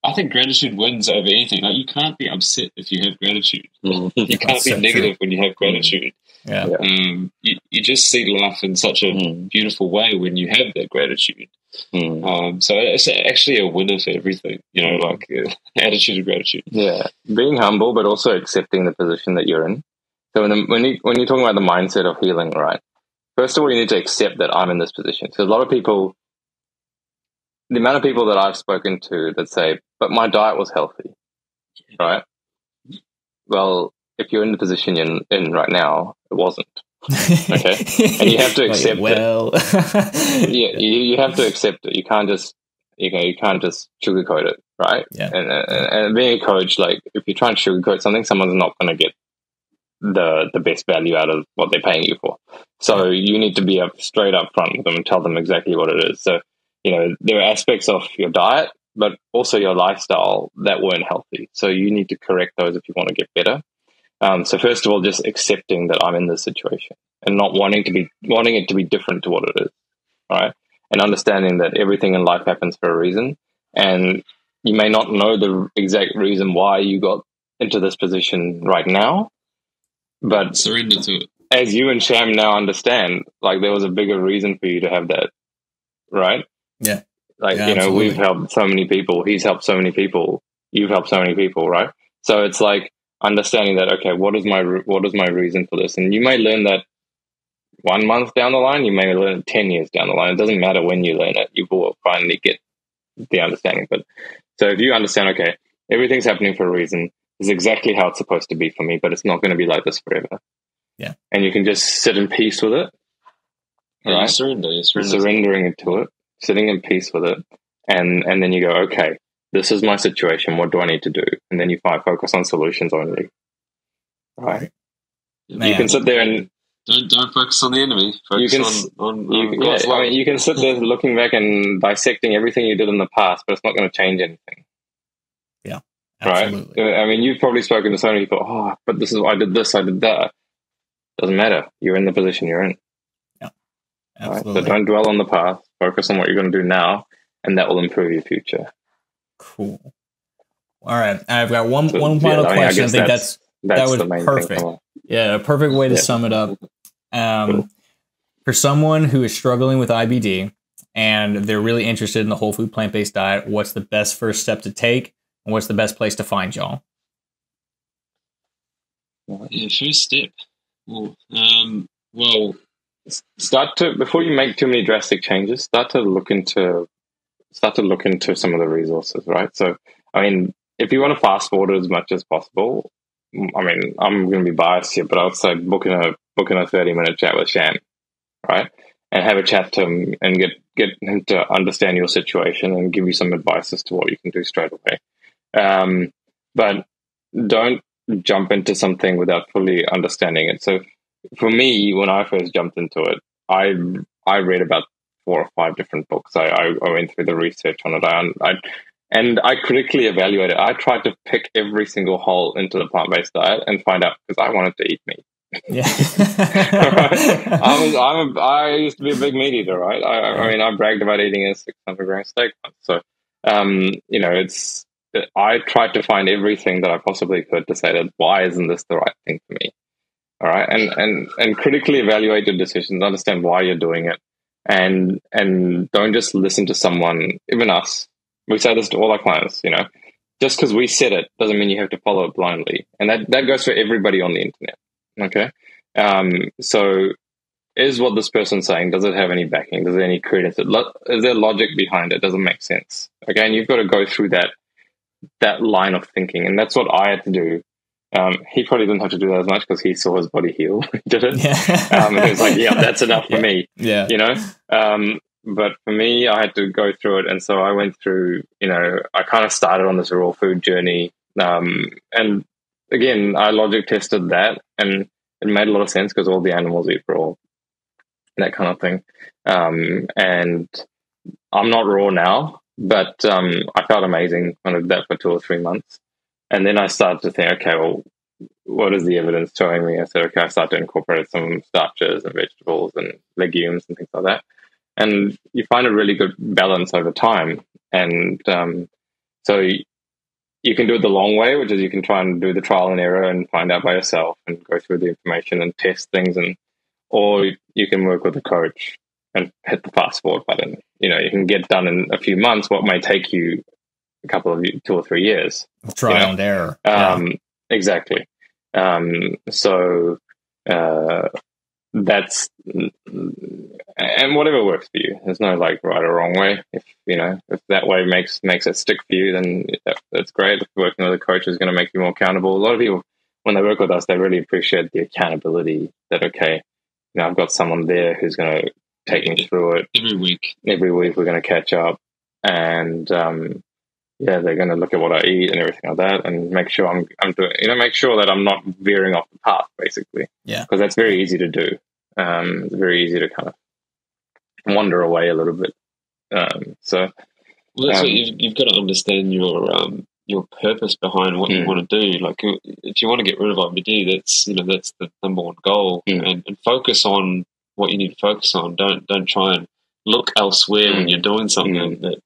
I think gratitude wins over anything. Like, you can't be upset if you have gratitude. You can't be negative when you have gratitude. You just see life in such a beautiful way when you have that gratitude. So it's actually a winner for everything, attitude of gratitude. Yeah, being humble, but also accepting the position that you're in. So when you're talking about the mindset of healing, right? First of all, you need to accept that I'm in this position. So a lot of people, the amount of people that I've spoken to that say, but my diet was healthy, right? Well, if you're in the position you're in right now, it wasn't. Okay? And you have to accept it. You have to accept it. You can't just, you can't just sugarcoat it, right? Yeah. And being a coach, like, if you try and sugarcoat something, someone's not going to get the best value out of what they're paying you for. So you need to be straight up front with them and tell them exactly what it is. So, there are aspects of your diet, but also your lifestyle that weren't healthy. So you need to correct those if you want to get better. So first of all, just accepting that I'm in this situation and not wanting it to be different to what it is, right? And understanding that everything in life happens for a reason, and you may not know the exact reason why you got into this position right now, but surrender to it. As you and Sham now understand, like, there was a bigger reason for you to have that, right? Yeah. Like, Yeah, you know, absolutely. we've helped so many people. He's helped so many people. You've helped so many people, right? So it's like understanding that, okay, what is my reason for this? And you may learn that 1 month down the line, you may learn it 10 years down the line. It doesn't matter when you learn it. You will finally get the understanding. But so if you understand, okay, everything's happening for a reason. This is exactly how it's supposed to be for me, but it's not going to be like this forever. Yeah. And you can just sit in peace with it. Yeah, Right? you're surrendering to it, sitting in peace with it. And then you go, okay, this is my situation. What do I need to do? And then you focus on solutions only. Right? Man. You can sit there and don't focus on the enemy. Focus on God's love. I mean, you can sit there looking back and dissecting everything you did in the past, but it's not going to change anything. Yeah, absolutely. Right? I mean, you've probably spoken to so many people. Oh, but I did this, I did that. Doesn't matter. You're in the position you're in. Yeah, Right? absolutely. So don't dwell on the past. Focus on what you're going to do now, and that will improve your future. Cool. All right, I've got one final question. I think that was the main perfect. thing. Yeah, a perfect way to sum it up. Cool. For someone who is struggling with IBD and they're really interested in the whole food plant-based diet, what's the best first step to take, and what's the best place to find y'all? Yeah, first step. Well, before you make too many drastic changes, start to look into some of the resources, right? So, I mean, if you want to fast forward as much as possible, I mean, I'm going to be biased here, but I would say booking a 30-minute chat with Sham, right? And have a chat to him and get him to understand your situation and give you some advice as to what you can do straight away. But don't jump into something without fully understanding it. So for me, when I first jumped into it, I read about 4 or 5 different books. I went through the research on it. And I critically evaluated. I tried to pick every single hole into the plant-based diet and find out, because I wanted to eat meat. Yeah. I used to be a big meat eater, right? I mean, I bragged about eating a 600-gram steak once. So, you know, I tried to find everything that I possibly could to say that, why isn't this the right thing for me? All right. And critically evaluate your decisions, understand why you're doing it. And don't just listen to someone, even us. We say this to all our clients, you know, just because we said it doesn't mean you have to follow it blindly. And that goes for everybody on the internet. Okay. So is what this person's saying, does it have any backing? Does it have any credence? Is there logic behind it? Does it make sense? Okay. And you've got to go through that line of thinking. And that's what I had to do. He probably didn't have to do that as much because he saw his body heal. He did it. Yeah. And he was like, yeah, that's enough for me. Yeah. You know? But for me, I had to go through it. And so I went through, you know, I kind of started on this raw food journey. And again, I logic tested that, and it made a lot of sense because all the animals eat raw, that kind of thing. And I'm not raw now, but I felt amazing when I did that for 2 or 3 months. And then I started to think, okay, well, what is the evidence showing me? I said, okay, I started to incorporate some starches and vegetables and legumes and things like that. And you find a really good balance over time. And so you can do it the long way, which is you can try and do the trial and error and find out by yourself and go through the information and test things. Or you can work with a coach and hit the fast forward button. You know, you can get done in a few months what may take you a couple of 2 or 3 years. Trial and error. Exactly. So that's, and whatever works for you. There's no like right or wrong way. If that way makes it stick for you, then that's great. If working with a coach is going to make you more accountable. A lot of people, when they work with us, they really appreciate the accountability that, okay, I've got someone there who's going to take me through it every week. We're going to catch up, and they're going to look at what I eat and everything like that, and make sure I'm doing, make sure that I'm not veering off the path, basically. Yeah. Because that's very easy to do. It's very easy to kind of wander away a little bit. Well, that's what you've got to understand your purpose behind what you want to do. Like, if you want to get rid of IBD, that's the number one goal, and focus on what you need to focus on. Don't try and look elsewhere when you're doing something. That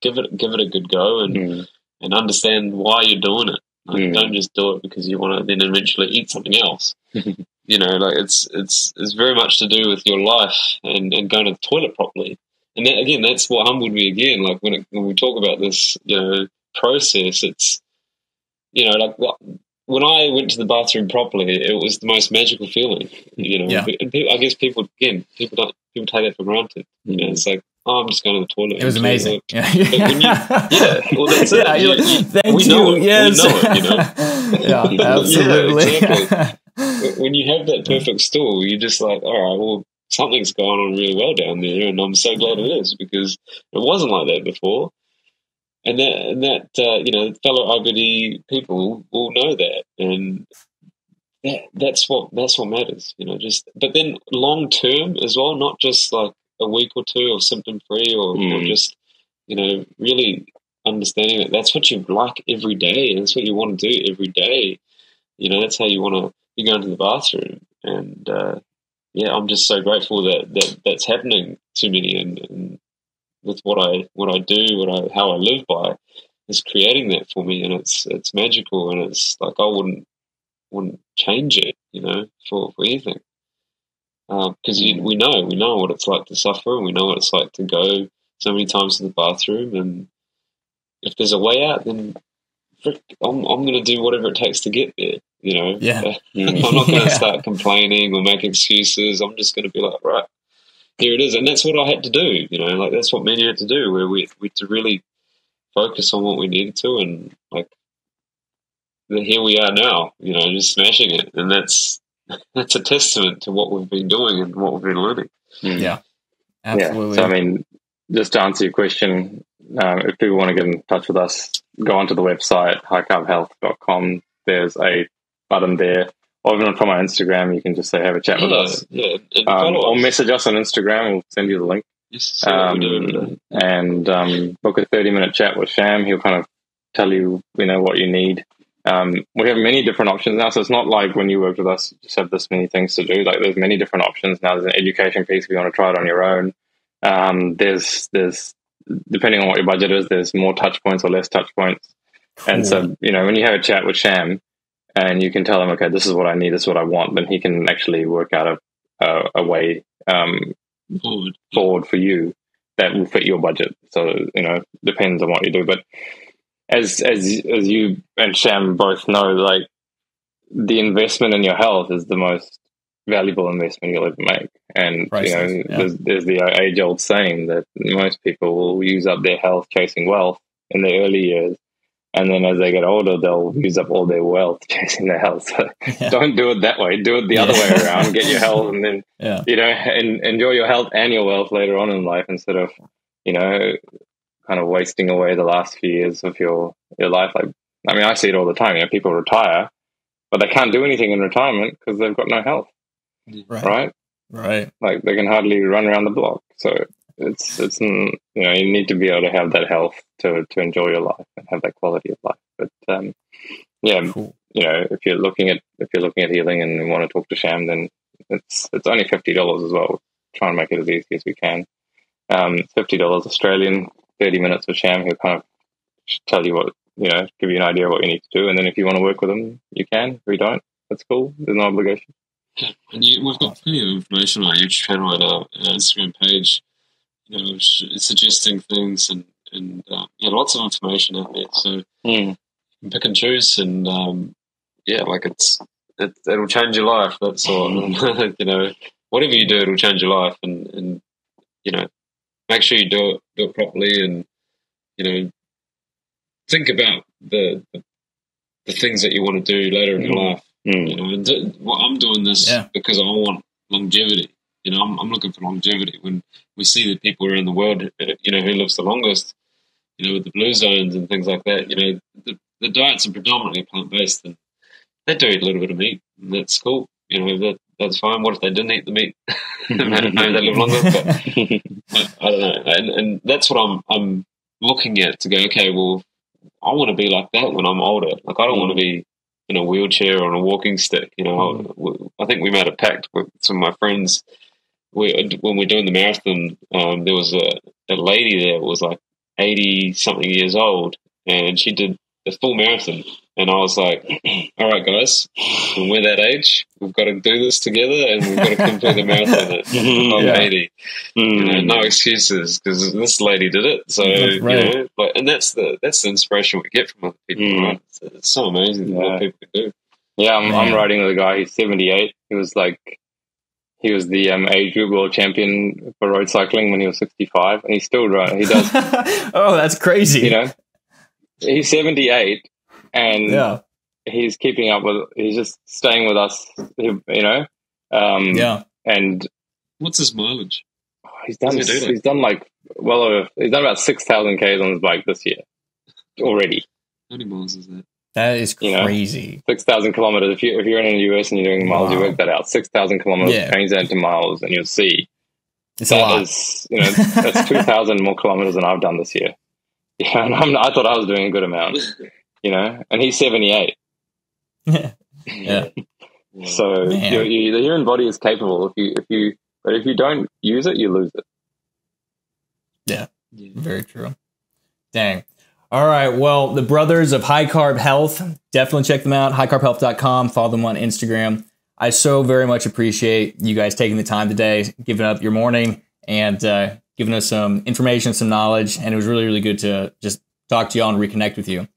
give it a good go and understand why you're doing it. Like, don't just do it because you want to then eventually eat something else. Like it's very much to do with your life and going to the toilet properly And that, again, that's what humbled me again. Like when we talk about this, process, it's, like when I went to the bathroom properly, it was the most magical feeling, Yeah. And I guess people take that for granted. It's like, oh, I'm just going to the toilet. It was amazing. But when well, that's it. Thank we you. know it. Yes. We know it. Yeah, absolutely. Yeah, exactly. When you have that perfect stool, you're just like, all right, well, something's going on really well down there, and I'm so glad it is, because it wasn't like that before. And that fellow IBD people will know that, and that's what matters, But then long term as well, not just like a week or two of symptom free, or just really understanding that that's what you like every day, and that's what you want to do every day. That's how you want to be going to the bathroom, and I'm just so grateful that that's happening to me, and with what I do, how I live by, is creating that for me, and it's magical, and it's like I wouldn't change it, for anything, because we know what it's like to suffer, and we know what it's like to go so many times to the bathroom, and if there's a way out, then I'm going to do whatever it takes to get there. Yeah. I'm not going to start complaining or make excuses. I'm just going to be like, right, here it is. And that's what I had to do, like that's what many had to do, where we to really focus on what we needed to, and like here we are now, just smashing it. And that's a testament to what we've been doing and what we've been learning. Yeah, absolutely. Yeah. So, I mean, just to answer your question, if people want to get in touch with us, go onto the website, highcarbhealth.com. There's a button there. Or even from our Instagram, you can just say, have a chat with us. Yeah. Or message us on Instagram. We'll send you the link. Yes, and book a 30-minute chat with Sham. He'll kind of tell you, what you need. We have many different options now, so it's not like when you worked with us, you just have this many things to do. Like, there's many different options now. There's an education piece if you want to try it on your own. There's depending on what your budget is, there's more touch points or less touch points. Cool. And so, when you have a chat with Sham and you can tell him, okay, this is what I need, this is what I want, then he can actually work out a way forward for you that will fit your budget. So, depends on what you do. But as you and Sham both know, like, the investment in your health is the most valuable investment you'll ever make. And there's the age-old saying that most people will use up their health chasing wealth in their early years, and then as they get older, they'll use up all their wealth chasing their health. So don't do it that way. Do it the other way around. Get your health, and then and enjoy your health and your wealth later on in life, instead of kind of wasting away the last few years of your life. Like, I mean, I see it all the time. People retire, but they can't do anything in retirement because they've got no health. Right. Like, they can hardly run around the block. So it's you need to be able to have that health to enjoy your life and have that quality of life. But cool. If you're looking at healing and you want to talk to Sham, then it's only $50 as well. We'll try and make it as easy as we can. $50 Australian, 30 minutes with Sham. He'll kind of tell you what, give you an idea of what you need to do, and then if you want to work with him, you can. If you don't, that's cool. There's no obligation. Yeah, and we've got plenty of information on our YouTube channel and our Instagram page, suggesting things and lots of information out there. So you can pick and choose, and it'll change your life. That's all. Whatever you do, it'll change your life, and make sure you do it properly, and think about the things that you want to do later in your life. I'm doing this because I want longevity. I'm looking for longevity. When we see the people around the world, who lives the longest, with the blue zones and things like that, the diets are predominantly plant-based, and they do eat a little bit of meat, and that's cool. That's fine. What if they didn't eat the meat? Maybe they live longer. But I don't know. And that's what I'm looking at, to go, okay, well, I want to be like that when I'm older. Like, I don't want to be in a wheelchair or on a walking stick. I think we made a pact with some of my friends. When we're doing the marathon, there was a lady there that was like 80 something years old, and she did the full marathon. And I was like, all right, guys, when we're that age, we've got to do this together and we've got to complete the marathon at 80. You know, no excuses, because this lady did it. So, you know, like, and that's the inspiration we get from other people, right? It's so amazing what people can do. Yeah, I'm riding with a guy, he's 78. He was the age group world champion for road cycling when he was 65, and he's still running. He does. Oh, that's crazy. You know, he's 78, and he's keeping up with. He's just staying with us. You know. And what's his mileage? He's done like he's done about 6,000 Ks on his bike this year already. How many miles is that? That is crazy. You know, 6,000 kilometers. If you're in the US and you're doing miles, you work that out. 6,000 kilometers, change that into miles, and you'll see it's a lot. You know, that's 2,000 more kilometers than I've done this year. Yeah, and I thought I was doing a good amount. You know, and he's 78. So the human body is capable. If you don't use it, you lose it. Yeah, very true. Dang. All right. Well, the brothers of High Carb Health, definitely check them out. highcarbhealth.com. Follow them on Instagram. I so very much appreciate you guys taking the time today, giving up your morning and giving us some information, some knowledge. And it was really, really good to just talk to y'all and reconnect with you.